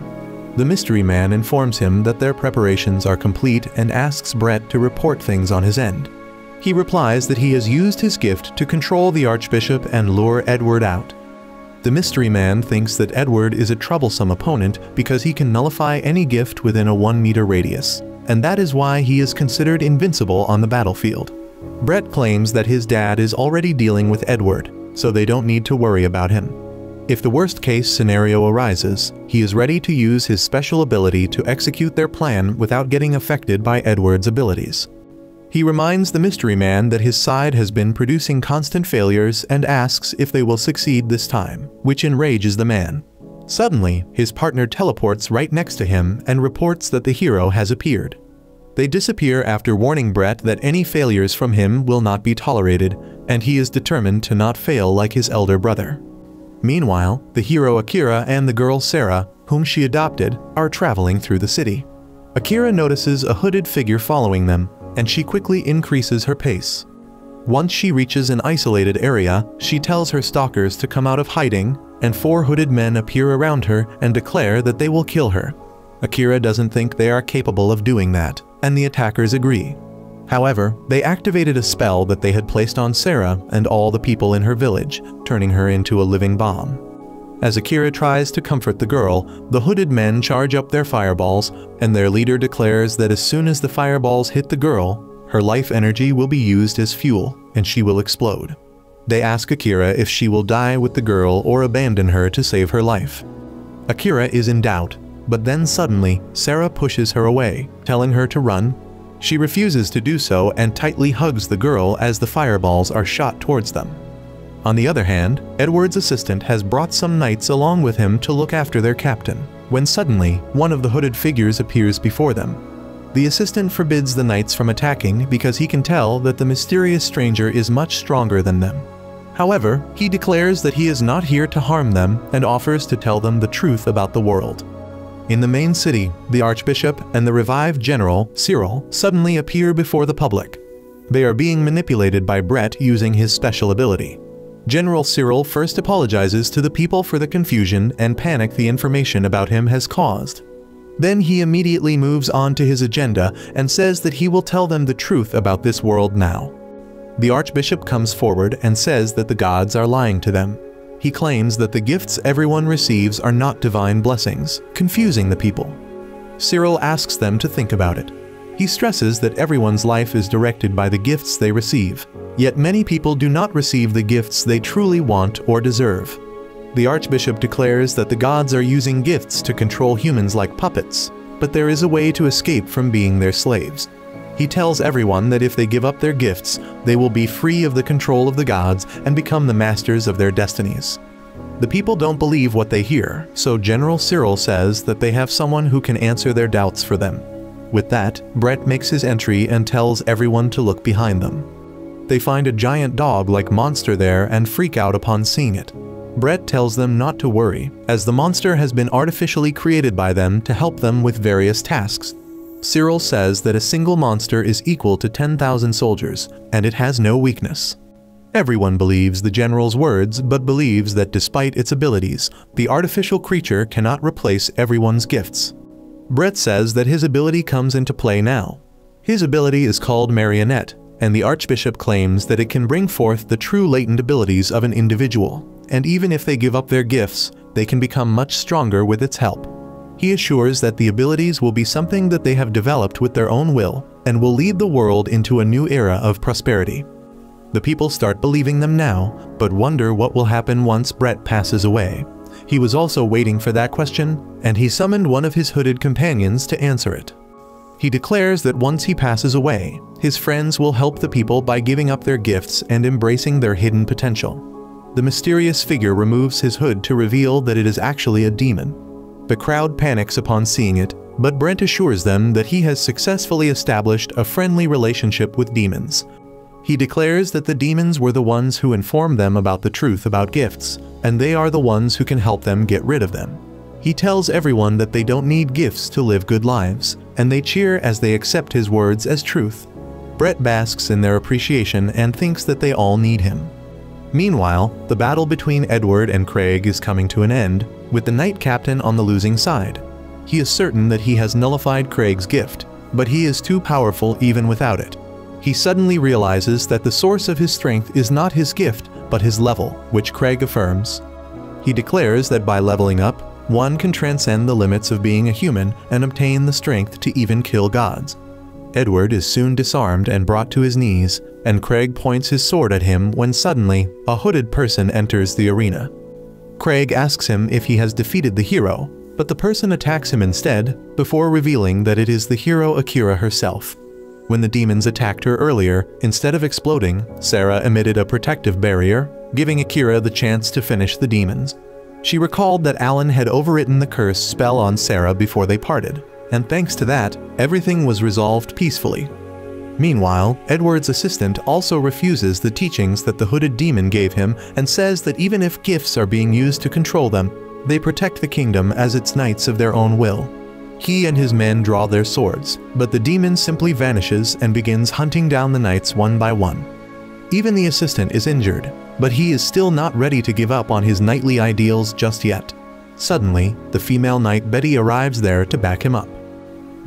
The mystery man informs him that their preparations are complete and asks Brett to report things on his end. He replies that he has used his gift to control the archbishop and lure Edward out. The mystery man thinks that Edward is a troublesome opponent because he can nullify any gift within a 1-meter radius, and that is why he is considered invincible on the battlefield. Brett claims that his dad is already dealing with Edward, so they don't need to worry about him. If the worst-case scenario arises, he is ready to use his special ability to execute their plan without getting affected by Edward's abilities. He reminds the mystery man that his side has been producing constant failures and asks if they will succeed this time, which enrages the man. Suddenly, his partner teleports right next to him and reports that the hero has appeared. They disappear after warning Brett that any failures from him will not be tolerated, and he is determined to not fail like his elder brother. Meanwhile, the hero Akira and the girl Sarah, whom she adopted, are traveling through the city. Akira notices a hooded figure following them, and she quickly increases her pace. Once she reaches an isolated area, she tells her stalkers to come out of hiding, and 4 hooded men appear around her and declare that they will kill her. Akira doesn't think they are capable of doing that, and the attackers agree. However, they activated a spell that they had placed on Sarah and all the people in her village, turning her into a living bomb. As Akira tries to comfort the girl, the hooded men charge up their fireballs, and their leader declares that as soon as the fireballs hit the girl, her life energy will be used as fuel, and she will explode. They ask Akira if she will die with the girl or abandon her to save her life. Akira is in doubt, but then suddenly, Sarah pushes her away, telling her to run. She refuses to do so and tightly hugs the girl as the fireballs are shot towards them. On the other hand, Edward's assistant has brought some knights along with him to look after their captain, when suddenly, one of the hooded figures appears before them. The assistant forbids the knights from attacking because he can tell that the mysterious stranger is much stronger than them. However, he declares that he is not here to harm them and offers to tell them the truth about the world. In the main city, the Archbishop and the revived General, Cyril, suddenly appear before the public. They are being manipulated by Brett using his special ability. General Cyril first apologizes to the people for the confusion and panic the information about him has caused. Then he immediately moves on to his agenda and says that he will tell them the truth about this world now. The Archbishop comes forward and says that the gods are lying to them. He claims that the gifts everyone receives are not divine blessings, confusing the people. Cyril asks them to think about it. He stresses that everyone's life is directed by the gifts they receive, yet many people do not receive the gifts they truly want or deserve. The Archbishop declares that the gods are using gifts to control humans like puppets, but there is a way to escape from being their slaves. He tells everyone that if they give up their gifts, they will be free of the control of the gods and become the masters of their destinies. The people don't believe what they hear, so General Cyril says that they have someone who can answer their doubts for them. With that, Brett makes his entry and tells everyone to look behind them. They find a giant dog-like monster there and freak out upon seeing it. Brett tells them not to worry, as the monster has been artificially created by them to help them with various tasks. Cyril says that a single monster is equal to 10,000 soldiers, and it has no weakness. Everyone believes the general's words, but believes that despite its abilities, the artificial creature cannot replace everyone's gifts. Brett says that his ability comes into play now. His ability is called Marionette, and the Archbishop claims that it can bring forth the true latent abilities of an individual, and even if they give up their gifts, they can become much stronger with its help. He assures that the abilities will be something that they have developed with their own will, and will lead the world into a new era of prosperity. The people start believing them now, but wonder what will happen once Brett passes away. He was also waiting for that question, and he summoned one of his hooded companions to answer it. He declares that once he passes away, his friends will help the people by giving up their gifts and embracing their hidden potential. The mysterious figure removes his hood to reveal that it is actually a demon. The crowd panics upon seeing it, but Brent assures them that he has successfully established a friendly relationship with demons. He declares that the demons were the ones who informed them about the truth about gifts, and they are the ones who can help them get rid of them. He tells everyone that they don't need gifts to live good lives, and they cheer as they accept his words as truth. Brett basks in their appreciation and thinks that they all need him. Meanwhile, the battle between Edward and Craig is coming to an end, with the Knight Captain on the losing side. He is certain that he has nullified Craig's gift, but he is too powerful even without it. He suddenly realizes that the source of his strength is not his gift, but his level, which Craig affirms. He declares that by leveling up, one can transcend the limits of being a human and obtain the strength to even kill gods. Edward is soon disarmed and brought to his knees, and Craig points his sword at him when suddenly, a hooded person enters the arena. Craig asks him if he has defeated the hero, but the person attacks him instead, before revealing that it is the hero Akira herself. When the demons attacked her earlier, instead of exploding, Sarah emitted a protective barrier, giving Akira the chance to finish the demons. She recalled that Alan had overwritten the curse spell on Sarah before they parted, and thanks to that, everything was resolved peacefully. Meanwhile, Edward's assistant also refuses the teachings that the hooded demon gave him and says that even if gifts are being used to control them, they protect the kingdom as its knights of their own will. He and his men draw their swords, but the demon simply vanishes and begins hunting down the knights one by one. Even the assistant is injured, but he is still not ready to give up on his knightly ideals just yet. Suddenly, the female knight Betty arrives there to back him up.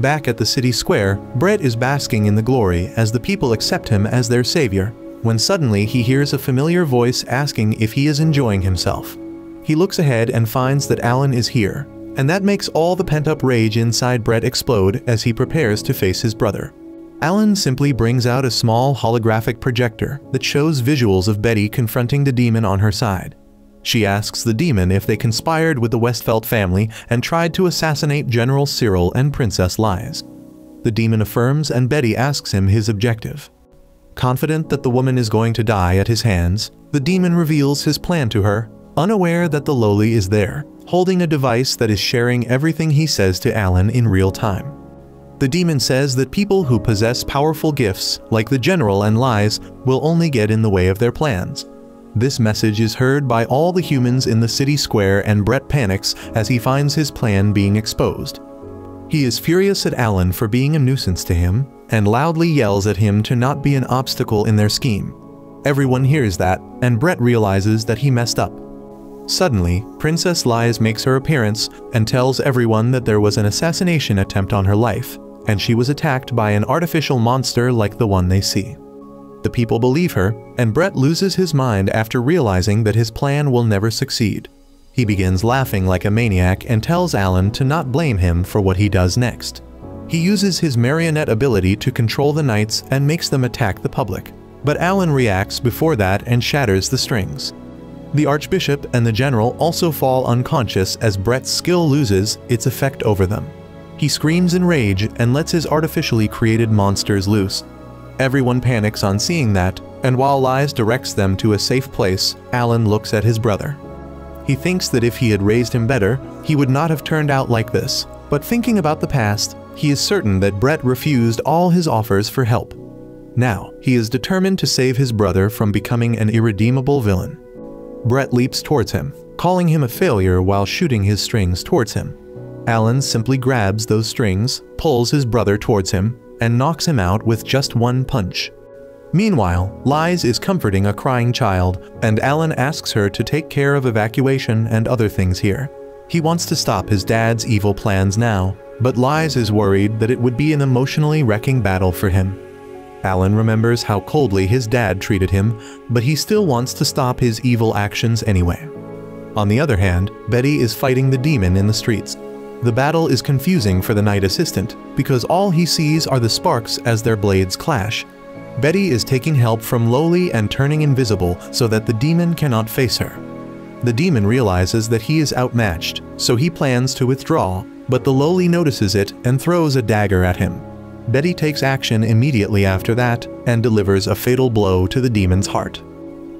Back at the city square, Brett is basking in the glory as the people accept him as their savior, when suddenly he hears a familiar voice asking if he is enjoying himself. He looks ahead and finds that Alan is here, and that makes all the pent-up rage inside Brett explode as he prepares to face his brother. Alan simply brings out a small holographic projector that shows visuals of Betty confronting the demon on her side. She asks the demon if they conspired with the Westfeld family and tried to assassinate General Cyril and Princess Lies. The demon affirms and Betty asks him his objective. Confident that the woman is going to die at his hands, the demon reveals his plan to her, unaware that the lowly is there, holding a device that is sharing everything he says to Alan in real time. The demon says that people who possess powerful gifts, like the General and Lies, will only get in the way of their plans. This message is heard by all the humans in the city square and Brett panics as he finds his plan being exposed. He is furious at Alan for being a nuisance to him, and loudly yells at him to not be an obstacle in their scheme. Everyone hears that, and Brett realizes that he messed up. Suddenly, Princess Lies makes her appearance and tells everyone that there was an assassination attempt on her life, and she was attacked by an artificial monster like the one they see. The people believe her, and Brett loses his mind after realizing that his plan will never succeed. He begins laughing like a maniac and tells Alan to not blame him for what he does next. He uses his marionette ability to control the knights and makes them attack the public, but Alan reacts before that and shatters the strings. The Archbishop and the General also fall unconscious as Brett's skill loses its effect over them. He screams in rage and lets his artificially created monsters loose. Everyone panics on seeing that, and while Lies directs them to a safe place, Alan looks at his brother. He thinks that if he had raised him better, he would not have turned out like this, but thinking about the past, he is certain that Brett refused all his offers for help. Now, he is determined to save his brother from becoming an irredeemable villain. Brett leaps towards him, calling him a failure while shooting his strings towards him. Alan simply grabs those strings, pulls his brother towards him, and knocks him out with just one punch. Meanwhile, Lies is comforting a crying child, and Alan asks her to take care of evacuation and other things here. He wants to stop his dad's evil plans now, but Lies is worried that it would be an emotionally wrecking battle for him. Alan remembers how coldly his dad treated him, but he still wants to stop his evil actions anyway. On the other hand, Betty is fighting the demon in the streets. The battle is confusing for the knight assistant, because all he sees are the sparks as their blades clash. Betty is taking help from Lowly and turning invisible so that the demon cannot face her. The demon realizes that he is outmatched, so he plans to withdraw, but the Lowly notices it and throws a dagger at him. Betty takes action immediately after that and delivers a fatal blow to the demon's heart.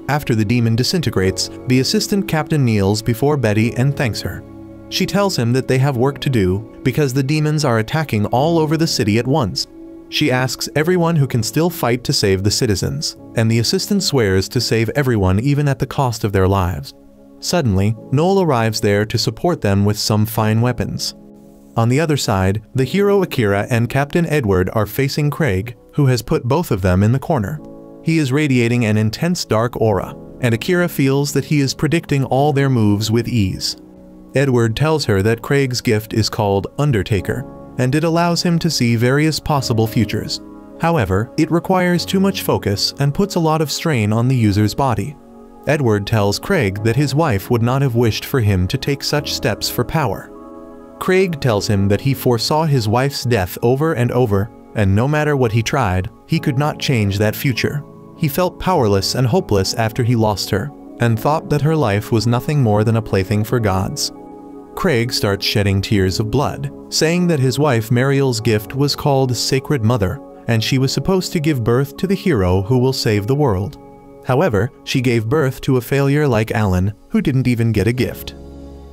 After the demon disintegrates, the assistant captain kneels before Betty and thanks her. She tells him that they have work to do because the demons are attacking all over the city at once. She asks everyone who can still fight to save the citizens, and the assistant swears to save everyone even at the cost of their lives. Suddenly, Noel arrives there to support them with some fine weapons. On the other side, the hero Akira and Captain Edward are facing Craig, who has put both of them in the corner. He is radiating an intense dark aura, and Akira feels that he is predicting all their moves with ease. Edward tells her that Craig's gift is called Undertaker, and it allows him to see various possible futures. However, it requires too much focus and puts a lot of strain on the user's body. Edward tells Craig that his wife would not have wished for him to take such steps for power. Craig tells him that he foresaw his wife's death over and over, and no matter what he tried, he could not change that future. He felt powerless and hopeless after he lost her, and thought that her life was nothing more than a plaything for gods. Craig starts shedding tears of blood, saying that his wife Mariel's gift was called Sacred Mother, and she was supposed to give birth to the hero who will save the world. However, she gave birth to a failure like Alan, who didn't even get a gift.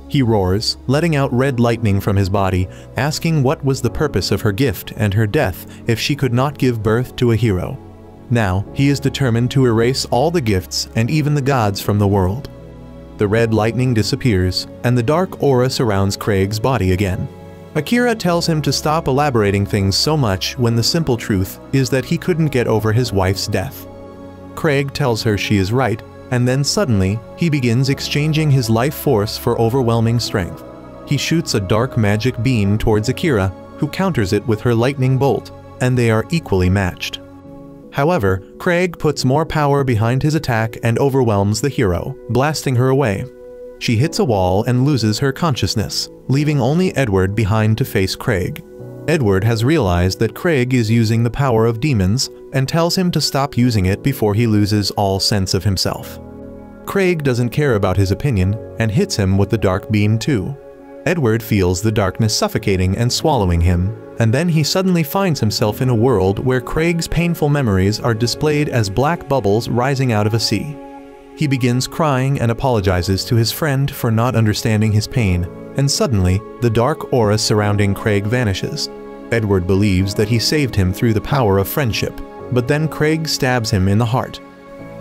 He roars, letting out red lightning from his body, asking what was the purpose of her gift and her death if she could not give birth to a hero. Now, he is determined to erase all the gifts and even the gods from the world. The red lightning disappears, and the dark aura surrounds Craig's body again. Akira tells him to stop elaborating things so much when the simple truth is that he couldn't get over his wife's death. Craig tells her she is right, and then suddenly, he begins exchanging his life force for overwhelming strength. He shoots a dark magic beam towards Akira, who counters it with her lightning bolt, and they are equally matched. However, Craig puts more power behind his attack and overwhelms the hero, blasting her away. She hits a wall and loses her consciousness, leaving only Edward behind to face Craig. Edward has realized that Craig is using the power of demons and tells him to stop using it before he loses all sense of himself. Craig doesn't care about his opinion and hits him with the dark beam too. Edward feels the darkness suffocating and swallowing him, and then he suddenly finds himself in a world where Craig's painful memories are displayed as black bubbles rising out of a sea. He begins crying and apologizes to his friend for not understanding his pain, and suddenly, the dark aura surrounding Craig vanishes. Edward believes that he saved him through the power of friendship, but then Craig stabs him in the heart.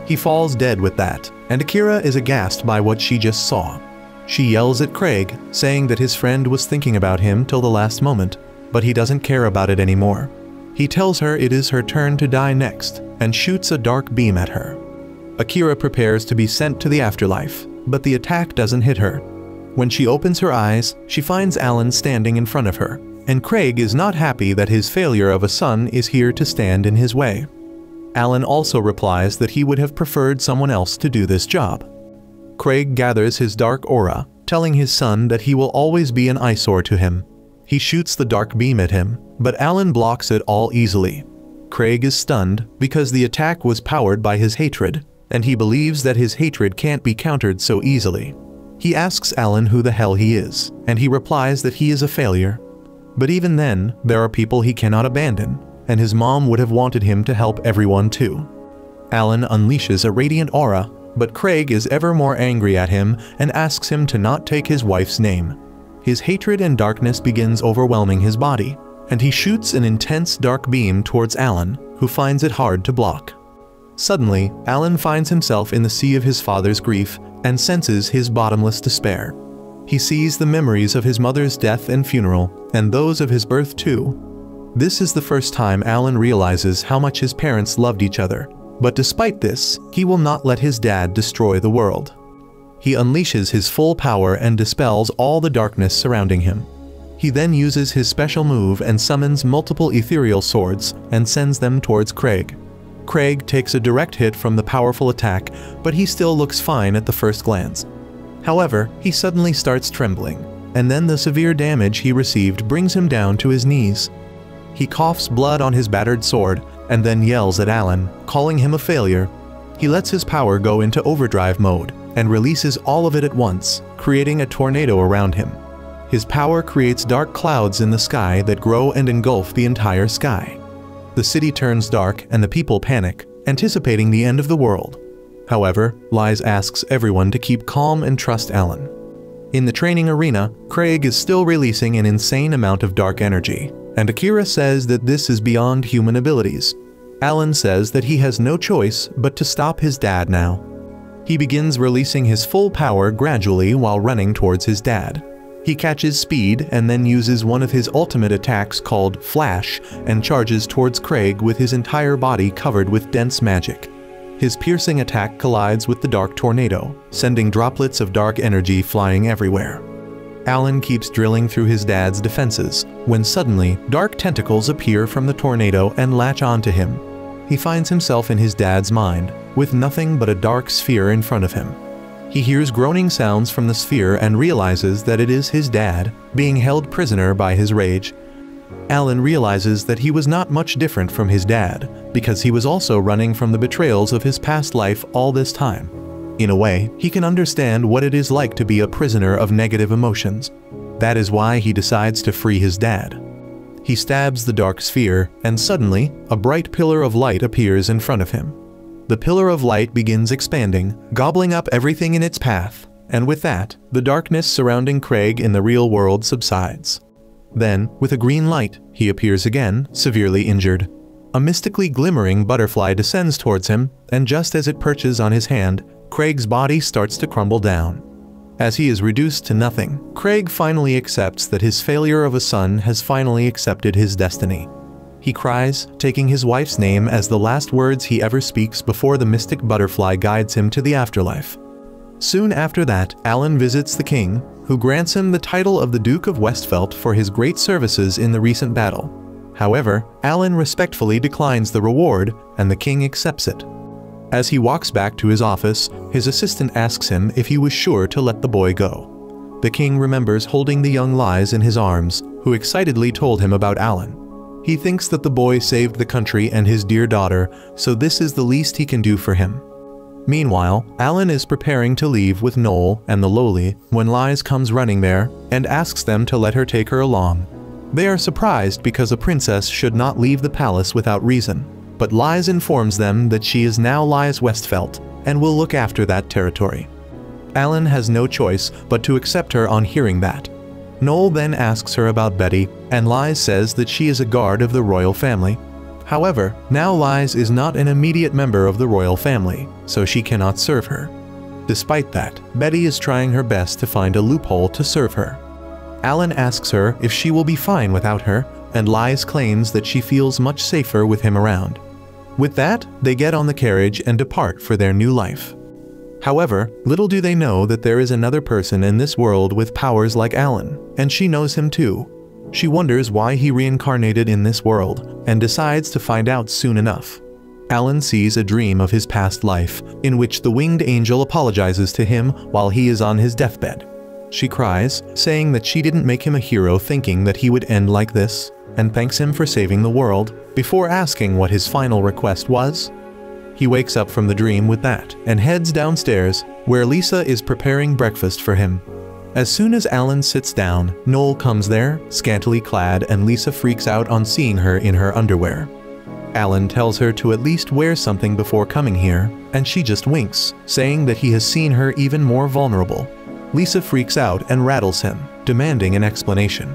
He falls dead with that, and Akira is aghast by what she just saw. She yells at Craig, saying that his friend was thinking about him till the last moment, but he doesn't care about it anymore. He tells her it is her turn to die next, and shoots a dark beam at her. Akira prepares to be sent to the afterlife, but the attack doesn't hit her. When she opens her eyes, she finds Alan standing in front of her, and Craig is not happy that his failure of a son is here to stand in his way. Alan also replies that he would have preferred someone else to do this job. Craig gathers his dark aura, telling his son that he will always be an eyesore to him. He shoots the dark beam at him, but Alan blocks it all easily. Craig is stunned because the attack was powered by his hatred, and he believes that his hatred can't be countered so easily. He asks Alan who the hell he is, and he replies that he is a failure. But even then, there are people he cannot abandon, and his mom would have wanted him to help everyone too. Alan unleashes a radiant aura, but Craig is ever more angry at him and asks him to not take his wife's name. His hatred and darkness begins overwhelming his body, and he shoots an intense dark beam towards Alan, who finds it hard to block. Suddenly, Alan finds himself in the sea of his father's grief and senses his bottomless despair. He sees the memories of his mother's death and funeral, and those of his birth too. This is the first time Alan realizes how much his parents loved each other, but despite this, he will not let his dad destroy the world. He unleashes his full power and dispels all the darkness surrounding him. He then uses his special move and summons multiple ethereal swords and sends them towards Craig. Craig takes a direct hit from the powerful attack, but he still looks fine at the first glance. However, he suddenly starts trembling, and then the severe damage he received brings him down to his knees. He coughs blood on his battered sword, and then yells at Alan, calling him a failure. He lets his power go into overdrive mode, and releases all of it at once, creating a tornado around him. His power creates dark clouds in the sky that grow and engulf the entire sky. The city turns dark and the people panic, anticipating the end of the world. However, Lies asks everyone to keep calm and trust Alan. In the training arena, Craig is still releasing an insane amount of dark energy, and Akira says that this is beyond human abilities. Alan says that he has no choice but to stop his dad now. He begins releasing his full power gradually while running towards his dad. He catches speed and then uses one of his ultimate attacks called Flash and charges towards Craig with his entire body covered with dense magic. His piercing attack collides with the dark tornado, sending droplets of dark energy flying everywhere. Alan keeps drilling through his dad's defenses, when suddenly, dark tentacles appear from the tornado and latch onto him. He finds himself in his dad's mind, with nothing but a dark sphere in front of him. He hears groaning sounds from the sphere and realizes that it is his dad, being held prisoner by his rage. Alan realizes that he was not much different from his dad, because he was also running from the betrayals of his past life all this time. In a way, he can understand what it is like to be a prisoner of negative emotions. That is why he decides to free his dad. He stabs the dark sphere, and suddenly, a bright pillar of light appears in front of him. The pillar of light begins expanding, gobbling up everything in its path. and with that, the darkness surrounding Craig in the real world subsides. Then, with a green light, he appears again, severely injured. A mystically glimmering butterfly descends towards him, and just as it perches on his hand, Craig's body starts to crumble down. As he is reduced to nothing, Craig finally accepts that his failure of a son has finally accepted his destiny. He cries, taking his wife's name as the last words he ever speaks before the mystic butterfly guides him to the afterlife. Soon after that, Alan visits the king, who grants him the title of the Duke of Westfelt for his great services in the recent battle. However, Alan respectfully declines the reward, and the king accepts it. As he walks back to his office, his assistant asks him if he was sure to let the boy go. The king remembers holding the young Lies in his arms, who excitedly told him about Alan. He thinks that the boy saved the country and his dear daughter, so this is the least he can do for him. Meanwhile, Alan is preparing to leave with Noel and the Lowly when Lies comes running there and asks them to let her take her along. They are surprised because a princess should not leave the palace without reason, but Lies informs them that she is now Lies Westfelt and will look after that territory. Alan has no choice but to accept her on hearing that. Noel then asks her about Betty, and Lies says that she is a guard of the royal family. However, now Lies is not an immediate member of the royal family, so she cannot serve her. Despite that, Betty is trying her best to find a loophole to serve her. Alan asks her if she will be fine without her, and Lies claims that she feels much safer with him around. With that, they get on the carriage and depart for their new life. However, little do they know that there is another person in this world with powers like Alan, and she knows him too. She wonders why he reincarnated in this world, and decides to find out soon enough. Alan sees a dream of his past life, in which the winged angel apologizes to him while he is on his deathbed. She cries, saying that she didn't make him a hero thinking that he would end like this, and thanks him for saving the world, before asking what his final request was. He wakes up from the dream with that, and heads downstairs, where Lisa is preparing breakfast for him. As soon as Alan sits down, Noel comes there, scantily clad, and Lisa freaks out on seeing her in her underwear. Alan tells her to at least wear something before coming here, and she just winks, saying that he has seen her even more vulnerable. Lisa freaks out and rattles him, demanding an explanation.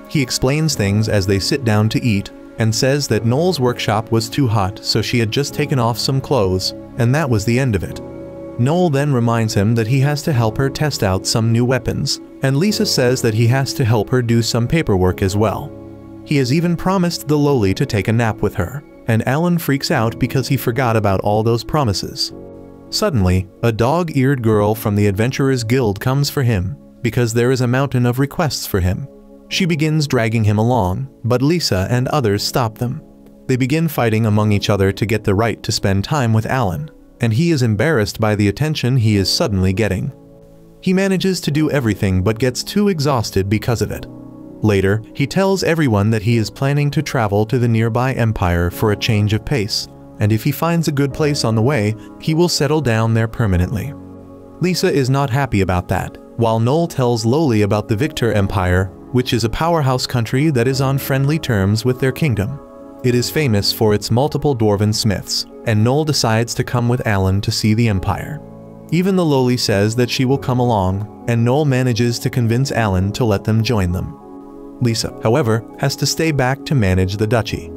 He explains things as they sit down to eat, and says that Noel's workshop was too hot, so she had just taken off some clothes, and that was the end of it. Noel then reminds him that he has to help her test out some new weapons, and Lisa says that he has to help her do some paperwork as well. He has even promised the Lowly to take a nap with her, and Alan freaks out because he forgot about all those promises. Suddenly, a dog-eared girl from the Adventurers Guild comes for him, because there is a mountain of requests for him. She begins dragging him along, but Lisa and others stop them. They begin fighting among each other to get the right to spend time with Alan, and he is embarrassed by the attention he is suddenly getting. He manages to do everything but gets too exhausted because of it. Later, he tells everyone that he is planning to travel to the nearby empire for a change of pace, and if he finds a good place on the way, he will settle down there permanently. Lisa is not happy about that, while Noel tells Lowly about the Victor Empire, which is a powerhouse country that is on friendly terms with their kingdom. It is famous for its multiple dwarven smiths, and Noel decides to come with Alan to see the empire. Even the Lowly says that she will come along, and Noel manages to convince Alan to let them join them. Lisa, however, has to stay back to manage the duchy.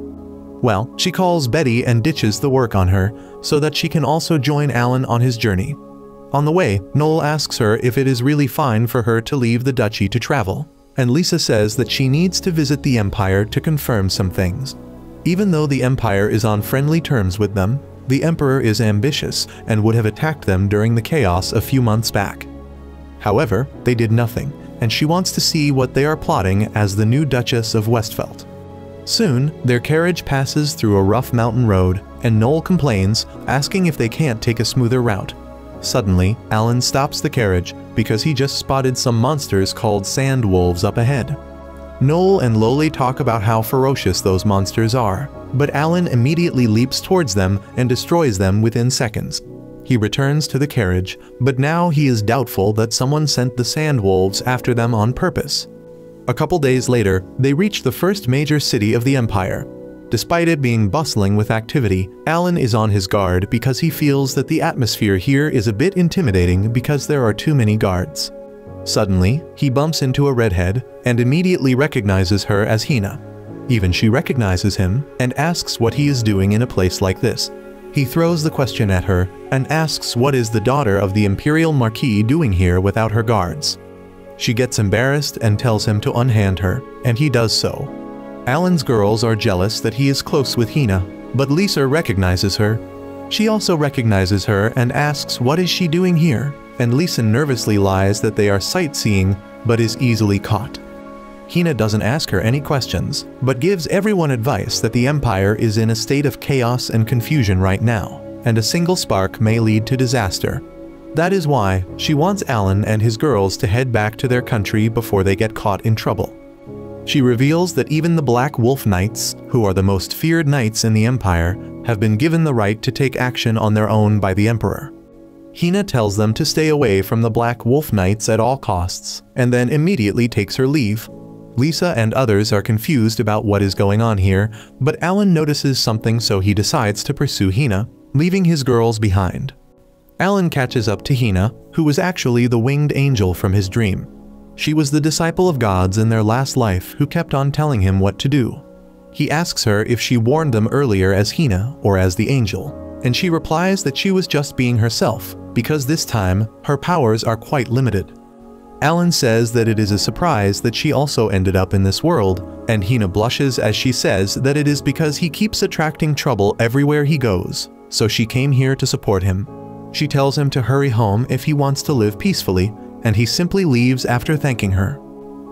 Well, she calls Betty and ditches the work on her, so that she can also join Alan on his journey. On the way, Noel asks her if it is really fine for her to leave the duchy to travel, and Lisa says that she needs to visit the empire to confirm some things. Even though the empire is on friendly terms with them, the emperor is ambitious and would have attacked them during the chaos a few months back. However, they did nothing, and she wants to see what they are plotting as the new Duchess of Westfelt. Soon, their carriage passes through a rough mountain road, and Noel complains, asking if they can't take a smoother route. Suddenly, Alan stops the carriage because he just spotted some monsters called sand wolves up ahead. Noel and Lowly talk about how ferocious those monsters are, but Alan immediately leaps towards them and destroys them within seconds. He returns to the carriage, but now he is doubtful that someone sent the sand wolves after them on purpose. A couple days later, they reach the first major city of the empire. Despite it being bustling with activity, Alan is on his guard because he feels that the atmosphere here is a bit intimidating because there are too many guards. Suddenly, he bumps into a redhead and immediately recognizes her as Hina. Even she recognizes him and asks what he is doing in a place like this. He throws the question at her and asks what is the daughter of the Imperial Marquis doing here without her guards. She gets embarrassed and tells him to unhand her, and he does so. Alan's girls are jealous that he is close with Hina, but Lisa recognizes her. She also recognizes her and asks what is she doing here, and Lisa nervously lies that they are sightseeing, but is easily caught. Hina doesn't ask her any questions, but gives everyone advice that the Empire is in a state of chaos and confusion right now, and a single spark may lead to disaster. That is why she wants Alan and his girls to head back to their country before they get caught in trouble. She reveals that even the Black Wolf Knights, who are the most feared knights in the Empire, have been given the right to take action on their own by the Emperor. Hina tells them to stay away from the Black Wolf Knights at all costs, and then immediately takes her leave. Lisa and others are confused about what is going on here, but Alan notices something, so he decides to pursue Hina, leaving his girls behind. Alan catches up to Hina, who was actually the winged angel from his dream. She was the disciple of gods in their last life who kept on telling him what to do. He asks her if she warned them earlier as Hina or as the angel, and she replies that she was just being herself, because this time, her powers are quite limited. Alan says that it is a surprise that she also ended up in this world, and Hina blushes as she says that it is because he keeps attracting trouble everywhere he goes, so she came here to support him. She tells him to hurry home if he wants to live peacefully, and he simply leaves after thanking her.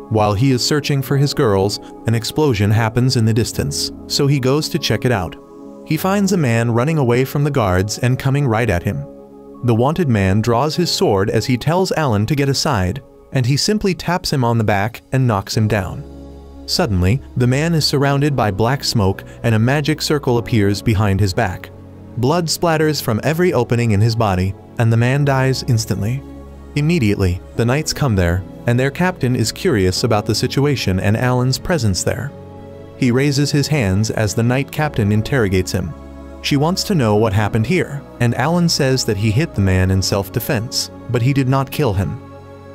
While he is searching for his girls, an explosion happens in the distance, so he goes to check it out. He finds a man running away from the guards and coming right at him. The wanted man draws his sword as he tells Alan to get aside, and he simply taps him on the back and knocks him down. Suddenly, the man is surrounded by black smoke and a magic circle appears behind his back. Blood splatters from every opening in his body, and the man dies instantly. Immediately, the knights come there, and their captain is curious about the situation and Alan's presence there. He raises his hands as the knight captain interrogates him. She wants to know what happened here, and Alan says that he hit the man in self-defense, but he did not kill him.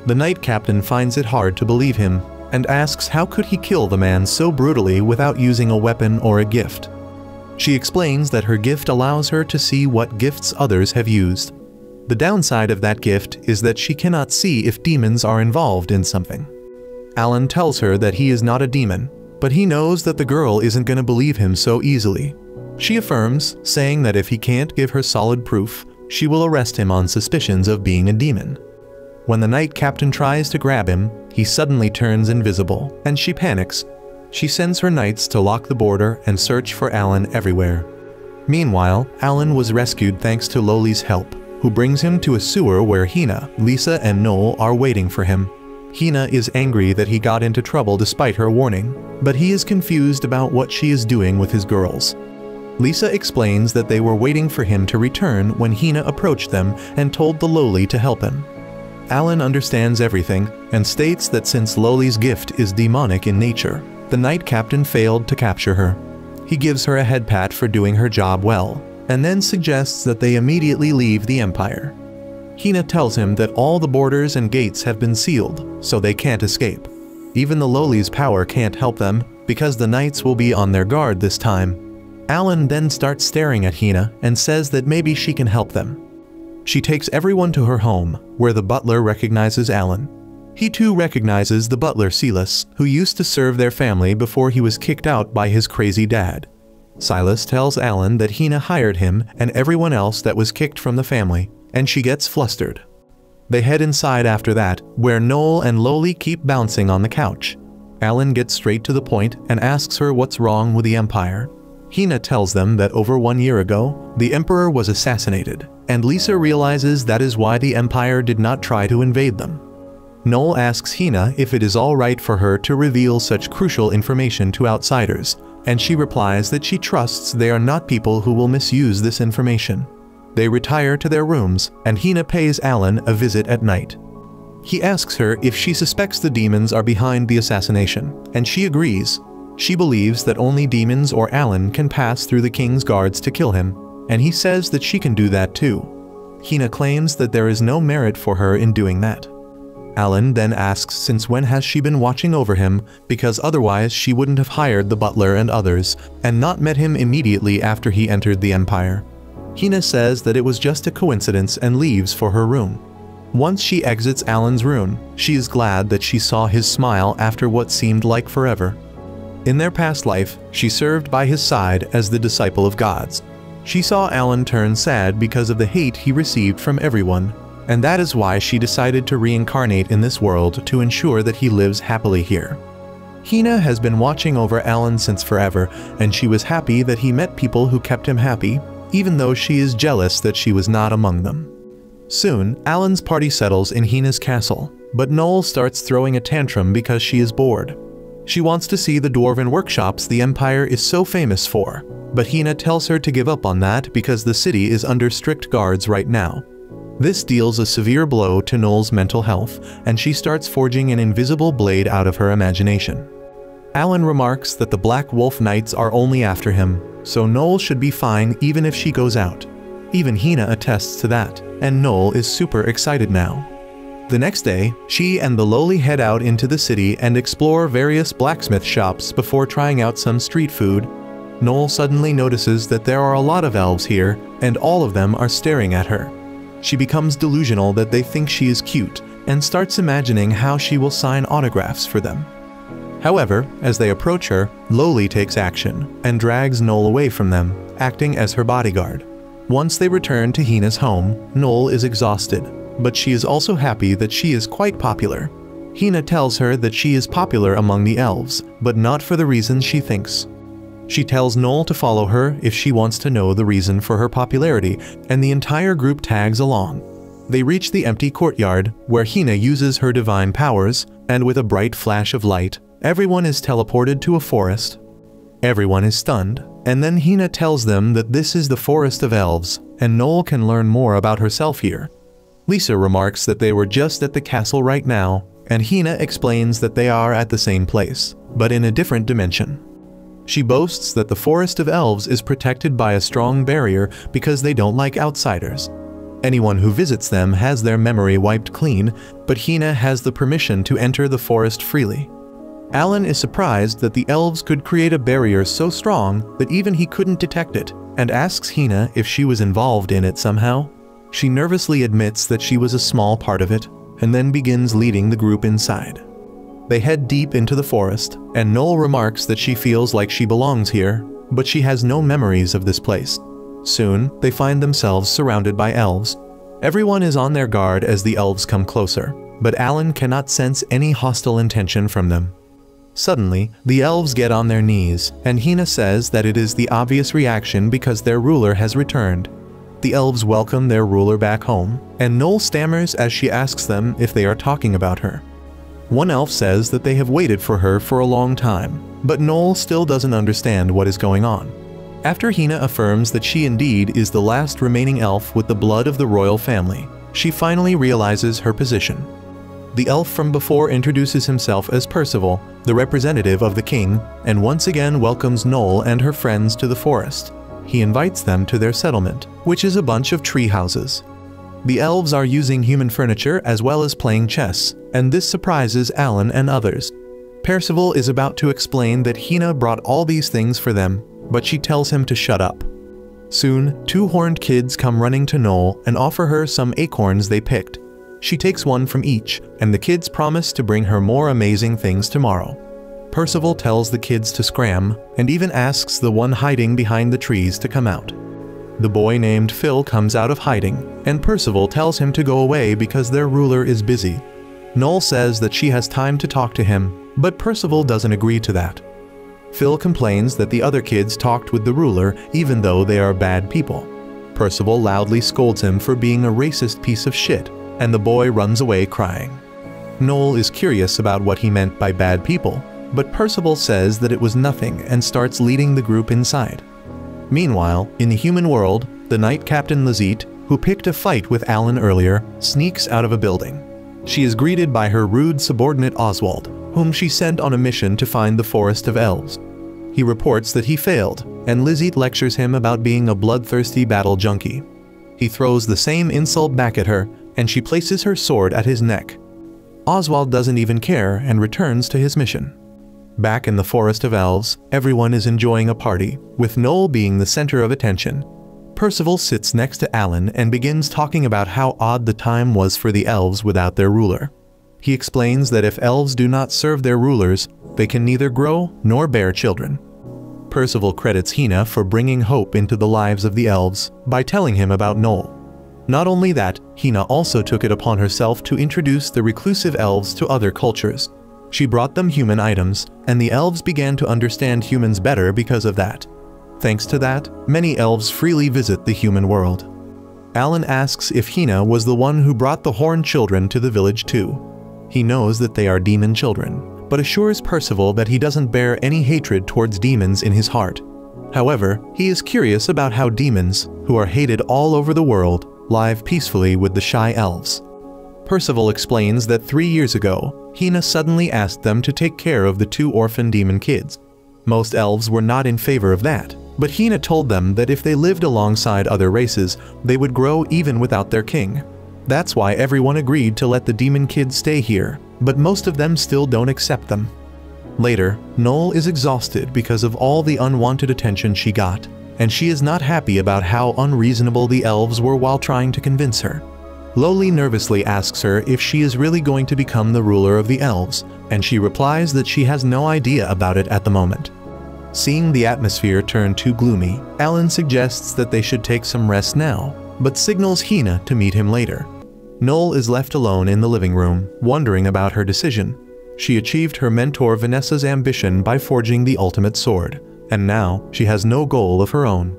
The knight captain finds it hard to believe him, and asks how could he kill the man so brutally without using a weapon or a gift. She explains that her gift allows her to see what gifts others have used. The downside of that gift is that she cannot see if demons are involved in something. Alan tells her that he is not a demon, but he knows that the girl isn't going to believe him so easily. She affirms, saying that if he can't give her solid proof, she will arrest him on suspicions of being a demon. When the knight captain tries to grab him, he suddenly turns invisible, and she panics. She sends her knights to lock the border and search for Alan everywhere. Meanwhile, Alan was rescued thanks to Loli's help, who brings him to a sewer where Hina, Lisa, and Noel are waiting for him. Hina is angry that he got into trouble despite her warning, but he is confused about what she is doing with his girls. Lisa explains that they were waiting for him to return when Hina approached them and told the Loli to help him. Alan understands everything and states that since Loli's gift is demonic in nature, the knight captain failed to capture her. He gives her a head pat for doing her job well, and then suggests that they immediately leave the Empire. Hina tells him that all the borders and gates have been sealed, so they can't escape. Even the Loli's power can't help them, because the knights will be on their guard this time. Alan then starts staring at Hina and says that maybe she can help them. She takes everyone to her home, where the butler recognizes Alan. He too recognizes the butler Silas, who used to serve their family before he was kicked out by his crazy dad. Silas tells Alan that Hina hired him and everyone else that was kicked from the family, and she gets flustered. They head inside after that, where Noel and Loli keep bouncing on the couch. Alan gets straight to the point and asks her what's wrong with the Empire. Hina tells them that over 1 year ago, the Emperor was assassinated, and Lisa realizes that is why the Empire did not try to invade them. Noel asks Hina if it is alright for her to reveal such crucial information to outsiders, and she replies that she trusts they are not people who will misuse this information. They retire to their rooms, and Hina pays Alan a visit at night. He asks her if she suspects the demons are behind the assassination, and she agrees. She believes that only demons or Alan can pass through the king's guards to kill him, and he says that she can do that too. Hina claims that there is no merit for her in doing that. Alan then asks since when has she been watching over him, because otherwise she wouldn't have hired the butler and others, and not met him immediately after he entered the Empire. Hina says that it was just a coincidence and leaves for her room. Once she exits Alan's room, she is glad that she saw his smile after what seemed like forever. In their past life, she served by his side as the disciple of gods. She saw Alan turn sad because of the hate he received from everyone, and that is why she decided to reincarnate in this world to ensure that he lives happily here. Hina has been watching over Alan since forever, and she was happy that he met people who kept him happy, even though she is jealous that she was not among them. Soon, Alan's party settles in Hina's castle, but Noel starts throwing a tantrum because she is bored. She wants to see the dwarven workshops the Empire is so famous for, but Hina tells her to give up on that because the city is under strict guards right now. This deals a severe blow to Noel's mental health, and she starts forging an invisible blade out of her imagination. Alan remarks that the Black Wolf Knights are only after him, so Noel should be fine even if she goes out. Even Hina attests to that, and Noel is super excited now. The next day, she and the lowly head out into the city and explore various blacksmith shops before trying out some street food. Noel suddenly notices that there are a lot of elves here, and all of them are staring at her. She becomes delusional that they think she is cute, and starts imagining how she will sign autographs for them. However, as they approach her, Lowly takes action, and drags Noel away from them, acting as her bodyguard. Once they return to Hina's home, Noel is exhausted, but she is also happy that she is quite popular. Hina tells her that she is popular among the elves, but not for the reasons she thinks. She tells Noel to follow her if she wants to know the reason for her popularity, and the entire group tags along. They reach the empty courtyard, where Hina uses her divine powers, and with a bright flash of light, everyone is teleported to a forest. Everyone is stunned, and then Hina tells them that this is the Forest of Elves, and Noel can learn more about herself here. Lisa remarks that they were just at the castle right now, and Hina explains that they are at the same place, but in a different dimension. She boasts that the Forest of Elves is protected by a strong barrier because they don't like outsiders. Anyone who visits them has their memory wiped clean, but Hina has the permission to enter the forest freely. Alan is surprised that the elves could create a barrier so strong that even he couldn't detect it, and asks Hina if she was involved in it somehow. She nervously admits that she was a small part of it, and then begins leading the group inside. They head deep into the forest, and Noel remarks that she feels like she belongs here, but she has no memories of this place. Soon, they find themselves surrounded by elves. Everyone is on their guard as the elves come closer, but Alan cannot sense any hostile intention from them. Suddenly, the elves get on their knees, and Hina says that it is the obvious reaction because their ruler has returned. The elves welcome their ruler back home, and Noel stammers as she asks them if they are talking about her. One elf says that they have waited for her for a long time, but Noel still doesn't understand what is going on. After Hina affirms that she indeed is the last remaining elf with the blood of the royal family, she finally realizes her position. The elf from before introduces himself as Percival, the representative of the king, and once again welcomes Noel and her friends to the forest. He invites them to their settlement, which is a bunch of tree houses. The elves are using human furniture as well as playing chess, and this surprises Alan and others. Percival is about to explain that Hina brought all these things for them, but she tells him to shut up. Soon, two horned kids come running to Noel and offer her some acorns they picked. She takes one from each, and the kids promise to bring her more amazing things tomorrow. Percival tells the kids to scram, and even asks the one hiding behind the trees to come out. The boy named Phil comes out of hiding, and Percival tells him to go away because their ruler is busy. Noel says that she has time to talk to him, but Percival doesn't agree to that. Phil complains that the other kids talked with the ruler even though they are bad people. Percival loudly scolds him for being a racist piece of shit, and the boy runs away crying. Noel is curious about what he meant by bad people, but Percival says that it was nothing and starts leading the group inside. Meanwhile, in the human world, the Knight Captain Lazette, who picked a fight with Alan earlier, sneaks out of a building. She is greeted by her rude subordinate Oswald, whom she sent on a mission to find the Forest of Elves. He reports that he failed, and Lizzie lectures him about being a bloodthirsty battle junkie. He throws the same insult back at her, and she places her sword at his neck. Oswald doesn't even care and returns to his mission. Back in the Forest of Elves, everyone is enjoying a party, with Noel being the center of attention. Percival sits next to Alan and begins talking about how odd the time was for the elves without their ruler. He explains that if elves do not serve their rulers, they can neither grow nor bear children. Percival credits Hina for bringing hope into the lives of the elves by telling him about Noel. Not only that, Hina also took it upon herself to introduce the reclusive elves to other cultures. She brought them human items, and the elves began to understand humans better because of that. Thanks to that, many elves freely visit the human world. Alan asks if Hina was the one who brought the horned children to the village too. He knows that they are demon children, but assures Percival that he doesn't bear any hatred towards demons in his heart. However, he is curious about how demons, who are hated all over the world, live peacefully with the shy elves. Percival explains that 3 years ago, Hina suddenly asked them to take care of the 2 orphan demon kids. Most elves were not in favor of that, but Hina told them that if they lived alongside other races, they would grow even without their king. That's why everyone agreed to let the demon kids stay here, but most of them still don't accept them. Later, Noel is exhausted because of all the unwanted attention she got, and she is not happy about how unreasonable the elves were while trying to convince her. Loli nervously asks her if she is really going to become the ruler of the elves, and she replies that she has no idea about it at the moment. Seeing the atmosphere turn too gloomy, Alan suggests that they should take some rest now, but signals Hina to meet him later. Noel is left alone in the living room, wondering about her decision. She achieved her mentor Vanessa's ambition by forging the ultimate sword, and now she has no goal of her own.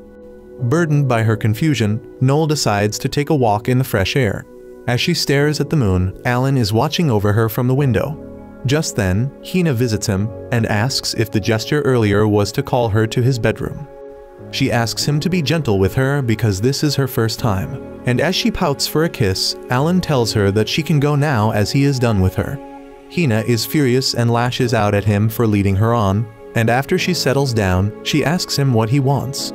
Burdened by her confusion, Noel decides to take a walk in the fresh air. As she stares at the moon, Alan is watching over her from the window. Just then, Hina visits him and asks if the gesture earlier was to call her to his bedroom. She asks him to be gentle with her because this is her first time, and as she pouts for a kiss, Alan tells her that she can go now as he is done with her. Hina is furious and lashes out at him for leading her on, and after she settles down, she asks him what he wants.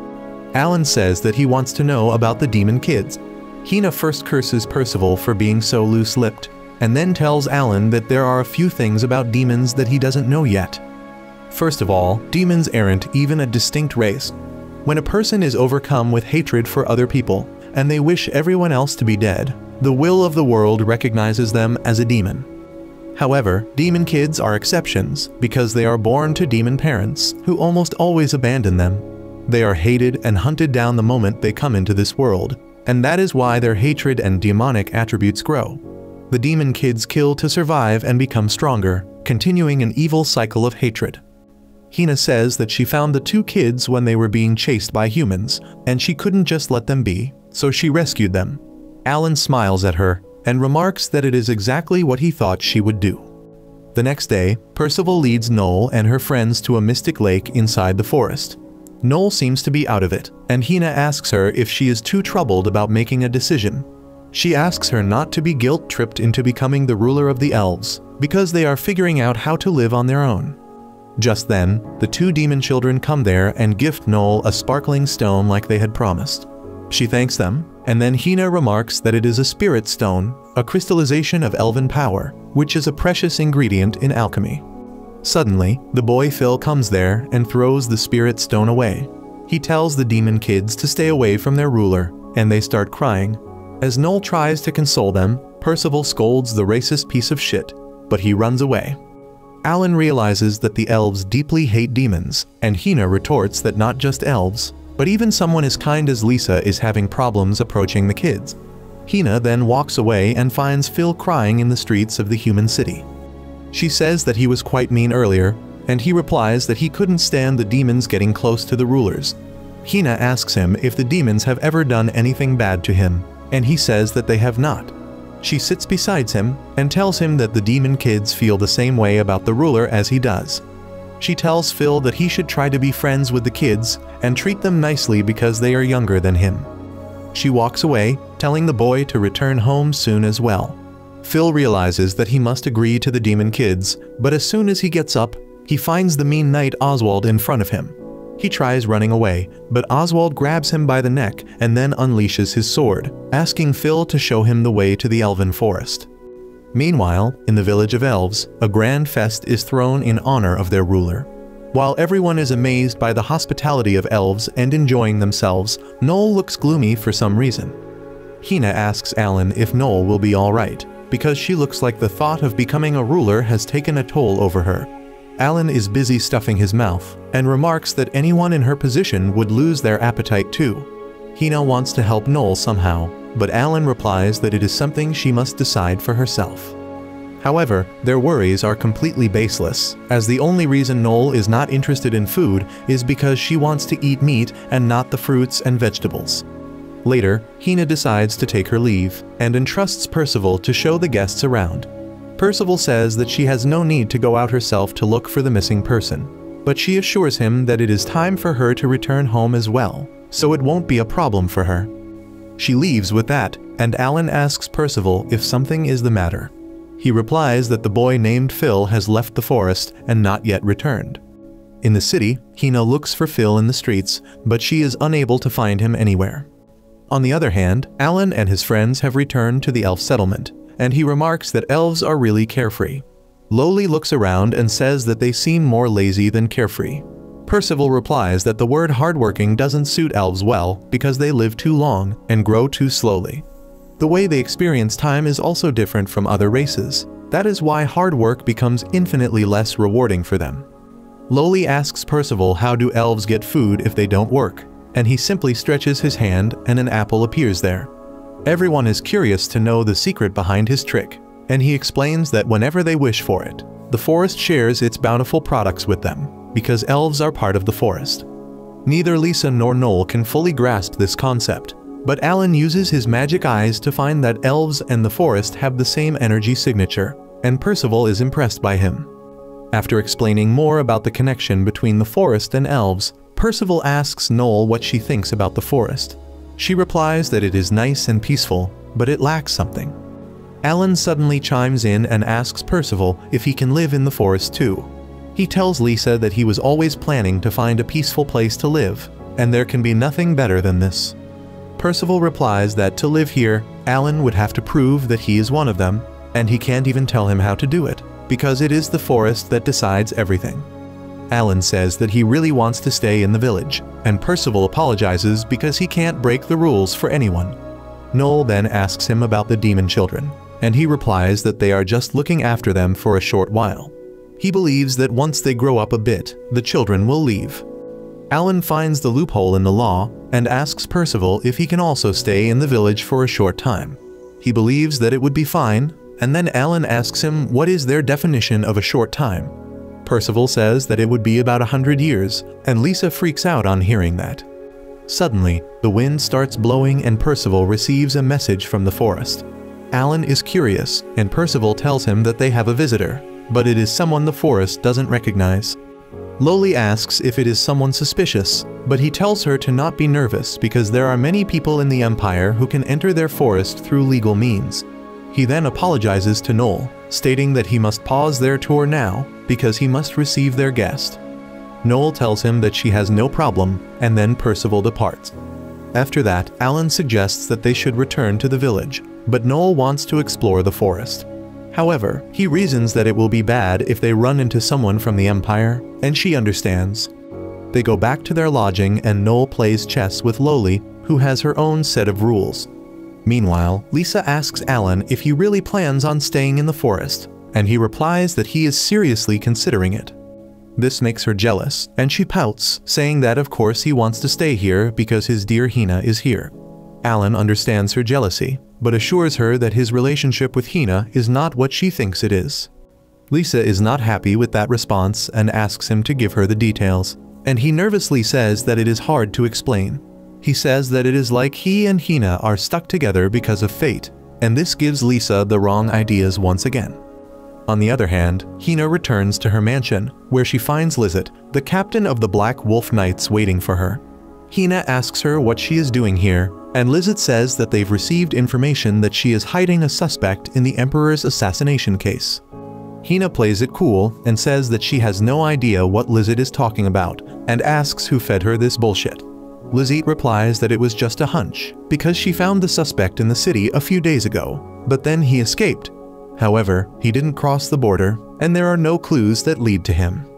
Alan says that he wants to know about the demon kids. Hina first curses Percival for being so loose-lipped, and then tells Alan that there are a few things about demons that he doesn't know yet. First of all, demons aren't even a distinct race. When a person is overcome with hatred for other people, and they wish everyone else to be dead, the will of the world recognizes them as a demon. However, demon kids are exceptions because they are born to demon parents who almost always abandon them. They are hated and hunted down the moment they come into this world, and that is why their hatred and demonic attributes grow. The demon kids kill to survive and become stronger, continuing an evil cycle of hatred. Hina says that she found the 2 kids when they were being chased by humans, and she couldn't just let them be, so she rescued them. Alan smiles at her and remarks that it is exactly what he thought she would do. The next day, Percival leads Noel and her friends to a mystic lake inside the forest. Noel seems to be out of it, and Hina asks her if she is too troubled about making a decision. She asks her not to be guilt-tripped into becoming the ruler of the elves, because they are figuring out how to live on their own. Just then, the 2 demon children come there and gift Noel a sparkling stone like they had promised. She thanks them, and then Hina remarks that it is a spirit stone, a crystallization of elven power, which is a precious ingredient in alchemy. Suddenly, the boy Phil comes there and throws the spirit stone away. He tells the demon kids to stay away from their ruler, and they start crying. As Noel tries to console them, Percival scolds the racist piece of shit, but he runs away. Alan realizes that the elves deeply hate demons, and Hina retorts that not just elves, but even someone as kind as Lisa is having problems approaching the kids. Hina then walks away and finds Phil crying in the streets of the human city. She says that he was quite mean earlier, and he replies that he couldn't stand the demons getting close to the rulers. Hina asks him if the demons have ever done anything bad to him, and he says that they have not. She sits beside him and tells him that the demon kids feel the same way about the ruler as he does. She tells Phil that he should try to be friends with the kids and treat them nicely because they are younger than him. She walks away, telling the boy to return home soon as well. Phil realizes that he must agree to the demon kids, but as soon as he gets up, He finds the mean knight Oswald in front of him. He tries running away, but Oswald grabs him by the neck and then unleashes his sword, asking Phil to show him the way to the elven forest. Meanwhile, in the village of elves, a grand feast is thrown in honor of their ruler. While everyone is amazed by the hospitality of elves and enjoying themselves, Noel looks gloomy for some reason. Hina asks Alan if Noel will be alright, because she looks like the thought of becoming a ruler has taken a toll over her. Alan is busy stuffing his mouth, and remarks that anyone in her position would lose their appetite too. Hina wants to help Noel somehow, but Alan replies that it is something she must decide for herself. However, their worries are completely baseless, as the only reason Noel is not interested in food is because she wants to eat meat and not the fruits and vegetables. Later, Hina decides to take her leave, and entrusts Percival to show the guests around. Percival says that she has no need to go out herself to look for the missing person, but she assures him that it is time for her to return home as well, so it won't be a problem for her. She leaves with that, and Alan asks Percival if something is the matter. He replies that the boy named Phil has left the forest and not yet returned. In the city, Hina looks for Phil in the streets, but she is unable to find him anywhere. On the other hand, Alan and his friends have returned to the elf settlement, and he remarks that elves are really carefree. Lowly looks around and says that they seem more lazy than carefree. Percival replies that the word hardworking doesn't suit elves well because they live too long and grow too slowly. The way they experience time is also different from other races. That is why hard work becomes infinitely less rewarding for them. Lowly asks Percival how do elves get food if they don't work, and he simply stretches his hand and an apple appears there. Everyone is curious to know the secret behind his trick, and he explains that whenever they wish for it, the forest shares its bountiful products with them, because elves are part of the forest. Neither Lisa nor Noel can fully grasp this concept, but Alan uses his magic eyes to find that elves and the forest have the same energy signature, and Percival is impressed by him. After explaining more about the connection between the forest and elves, Percival asks Noel what she thinks about the forest. She replies that it is nice and peaceful, but it lacks something. Alan suddenly chimes in and asks Percival if he can live in the forest too. He tells Lisa that he was always planning to find a peaceful place to live, and there can be nothing better than this. Percival replies that to live here, Alan would have to prove that he is one of them, and he can't even tell him how to do it, because it is the forest that decides everything. Alan says that he really wants to stay in the village, and Percival apologizes because he can't break the rules for anyone. Noel then asks him about the demon children, and he replies that they are just looking after them for a short while. He believes that once they grow up a bit, the children will leave. Alan finds the loophole in the law and asks Percival if he can also stay in the village for a short time. He believes that it would be fine, and then Alan asks him what is their definition of a short time. Percival says that it would be about 100 years, and Lisa freaks out on hearing that. Suddenly, the wind starts blowing and Percival receives a message from the forest. Alan is curious, and Percival tells him that they have a visitor, but it is someone the forest doesn't recognize. Lowly asks if it is someone suspicious, but he tells her to not be nervous because there are many people in the Empire who can enter their forest through legal means. He then apologizes to Noel, stating that he must pause their tour now because he must receive their guest. Noel tells him that she has no problem, and then Percival departs. After that, Alan suggests that they should return to the village, but Noel wants to explore the forest. However, he reasons that it will be bad if they run into someone from the Empire, and she understands. They go back to their lodging and Noel plays chess with Lowly, who has her own set of rules. Meanwhile, Lisa asks Alan if he really plans on staying in the forest, and he replies that he is seriously considering it. This makes her jealous, and she pouts, saying that of course he wants to stay here because his dear Hina is here. Alan understands her jealousy, but assures her that his relationship with Hina is not what she thinks it is. Lisa is not happy with that response and asks him to give her the details, and he nervously says that it is hard to explain. He says that it is like he and Hina are stuck together because of fate, and this gives Lisa the wrong ideas once again. On the other hand, Hina returns to her mansion, where she finds Lizette, the captain of the Black Wolf Knights, waiting for her. Hina asks her what she is doing here, and Lizette says that they've received information that she is hiding a suspect in the Emperor's assassination case. Hina plays it cool and says that she has no idea what Lizette is talking about and asks who fed her this bullshit. Lizette replies that it was just a hunch because she found the suspect in the city a few days ago, but then he escaped. However, he didn't cross the border and there are no clues that lead to him.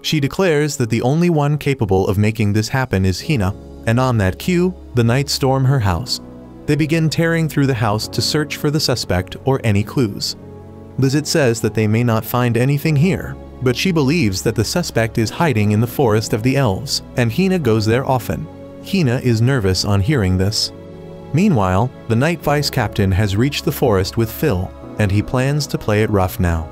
She declares that the only one capable of making this happen is Hina, and on that cue, the knights storm her house. They begin tearing through the house to search for the suspect or any clues. Lizette says that they may not find anything here, but she believes that the suspect is hiding in the forest of the elves, and Hina goes there often. Hina is nervous on hearing this. Meanwhile, the Night Vice Captain has reached the forest with Phil, and he plans to play it rough now.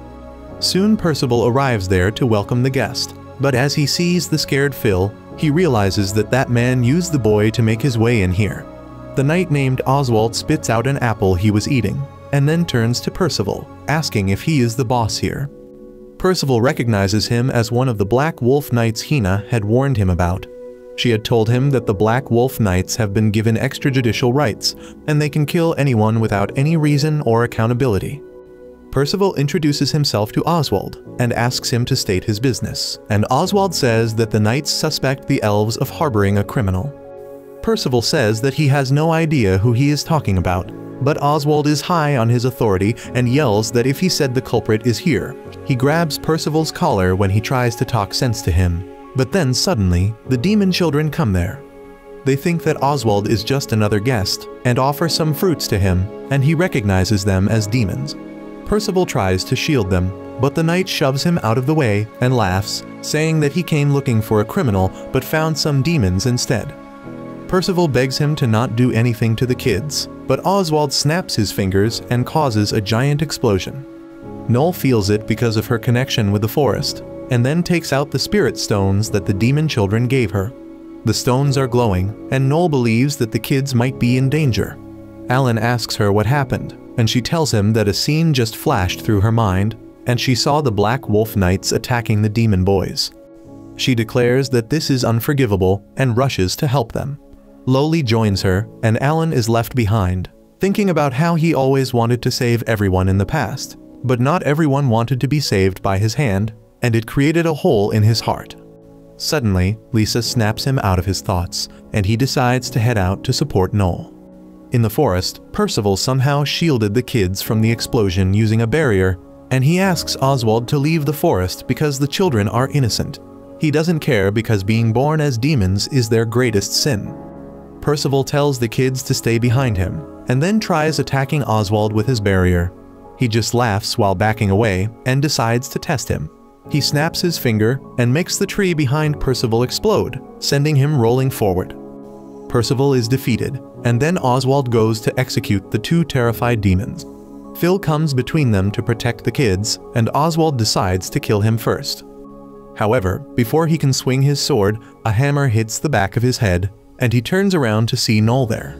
Soon Percival arrives there to welcome the guest, but as he sees the scared Phil, he realizes that that man used the boy to make his way in here. The knight named Oswald spits out an apple he was eating, and then turns to Percival, asking if he is the boss here. Percival recognizes him as one of the Black Wolf Knights Hina had warned him about. She had told him that the Black Wolf Knights have been given extrajudicial rights, and they can kill anyone without any reason or accountability. Percival introduces himself to Oswald and asks him to state his business, and Oswald says that the knights suspect the elves of harboring a criminal. Percival says that he has no idea who he is talking about, but Oswald is high on his authority and yells that if he said the culprit is here. He grabs Percival's collar when he tries to talk sense to him, but then suddenly, the demon children come there. They think that Oswald is just another guest and offer some fruits to him, and he recognizes them as demons. Percival tries to shield them, but the knight shoves him out of the way and laughs, saying that he came looking for a criminal but found some demons instead. Percival begs him to not do anything to the kids, but Oswald snaps his fingers and causes a giant explosion. Noel feels it because of her connection with the forest, and then takes out the spirit stones that the demon children gave her. The stones are glowing, and Noel believes that the kids might be in danger. Alan asks her what happened, and she tells him that a scene just flashed through her mind, and she saw the Black Wolf Knights attacking the demon boys. She declares that this is unforgivable and rushes to help them. Loli joins her, and Alan is left behind, thinking about how he always wanted to save everyone in the past, but not everyone wanted to be saved by his hand, and it created a hole in his heart. Suddenly, Lisa snaps him out of his thoughts, and he decides to head out to support Noel. In the forest, Percival somehow shielded the kids from the explosion using a barrier, and he asks Oswald to leave the forest because the children are innocent. He doesn't care because being born as demons is their greatest sin. Percival tells the kids to stay behind him, and then tries attacking Oswald with his barrier. He just laughs while backing away and decides to test him. He snaps his finger and makes the tree behind Percival explode, sending him rolling forward. Percival is defeated, and then Oswald goes to execute the two terrified demons. Phil comes between them to protect the kids, and Oswald decides to kill him first. However, before he can swing his sword, a hammer hits the back of his head, and he turns around to see Noel there.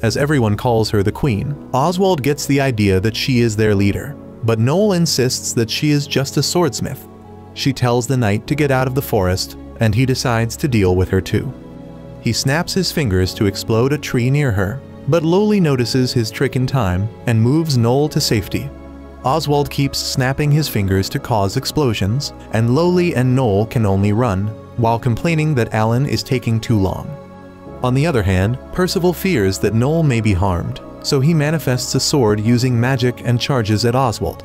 As everyone calls her the Queen, Oswald gets the idea that she is their leader, but Noel insists that she is just a swordsmith. She tells the knight to get out of the forest, and he decides to deal with her too. He snaps his fingers to explode a tree near her, but Loli notices his trick in time and moves Noel to safety. Oswald keeps snapping his fingers to cause explosions, and Loli and Noel can only run, while complaining that Alan is taking too long. On the other hand, Percival fears that Noel may be harmed, so he manifests a sword using magic and charges at Oswald.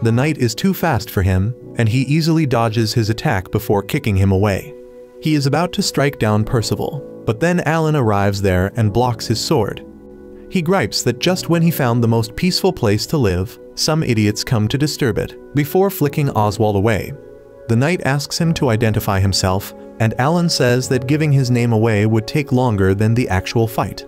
The knight is too fast for him, and he easily dodges his attack before kicking him away. He is about to strike down Percival, but then Alan arrives there and blocks his sword. He gripes that just when he found the most peaceful place to live, some idiots come to disturb it, before flicking Oswald away. The knight asks him to identify himself, and Alan says that giving his name away would take longer than the actual fight.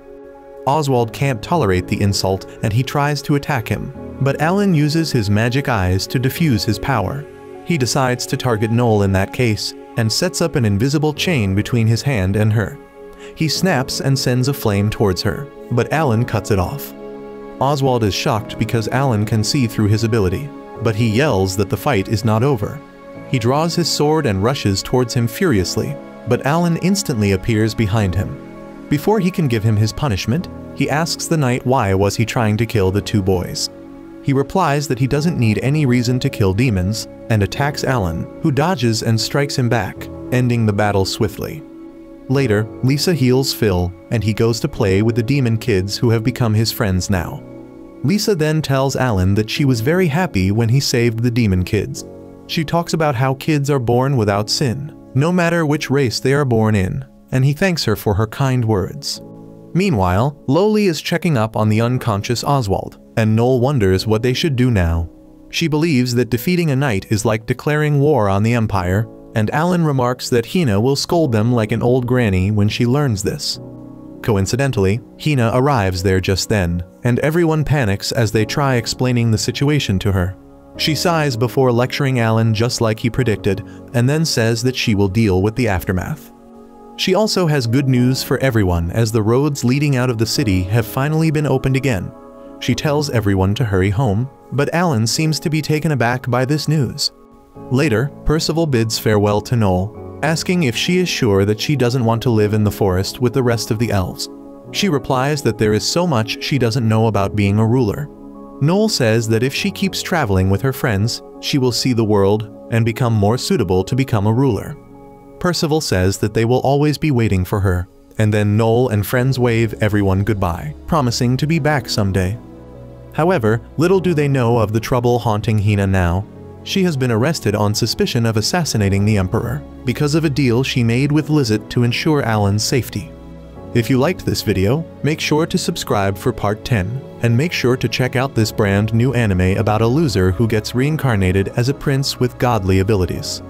Oswald can't tolerate the insult and he tries to attack him, but Alan uses his magic eyes to diffuse his power. He decides to target Noel in that case, and sets up an invisible chain between his hand and her. He snaps and sends a flame towards her, but Alan cuts it off. Oswald is shocked because Alan can see through his ability, but he yells that the fight is not over. He draws his sword and rushes towards him furiously, but Alan instantly appears behind him. Before he can give him his punishment, he asks the knight why was he trying to kill the two boys. He replies that he doesn't need any reason to kill demons, and attacks Alan, who dodges and strikes him back, ending the battle swiftly. Later, Lisa heals Phil, and he goes to play with the demon kids who have become his friends now. Lisa then tells Alan that she was very happy when he saved the demon kids. She talks about how kids are born without sin, no matter which race they are born in, and he thanks her for her kind words. Meanwhile, Loli is checking up on the unconscious Oswald, and Noel wonders what they should do now. She believes that defeating a knight is like declaring war on the Empire, and Alan remarks that Hina will scold them like an old granny when she learns this. Coincidentally, Hina arrives there just then, and everyone panics as they try explaining the situation to her. She sighs before lecturing Alan just like he predicted, and then says that she will deal with the aftermath. She also has good news for everyone as the roads leading out of the city have finally been opened again. She tells everyone to hurry home, but Alan seems to be taken aback by this news. Later, Percival bids farewell to Noel, asking if she is sure that she doesn't want to live in the forest with the rest of the elves. She replies that there is so much she doesn't know about being a ruler. Noel says that if she keeps traveling with her friends, she will see the world and become more suitable to become a ruler. Percival says that they will always be waiting for her, and then Noel and friends wave everyone goodbye, promising to be back someday. However, little do they know of the trouble haunting Hina now. She has been arrested on suspicion of assassinating the Emperor, because of a deal she made with Lizzet to ensure Alan's safety. If you liked this video, make sure to subscribe for part 10, and make sure to check out this brand new anime about a loser who gets reincarnated as a prince with godly abilities.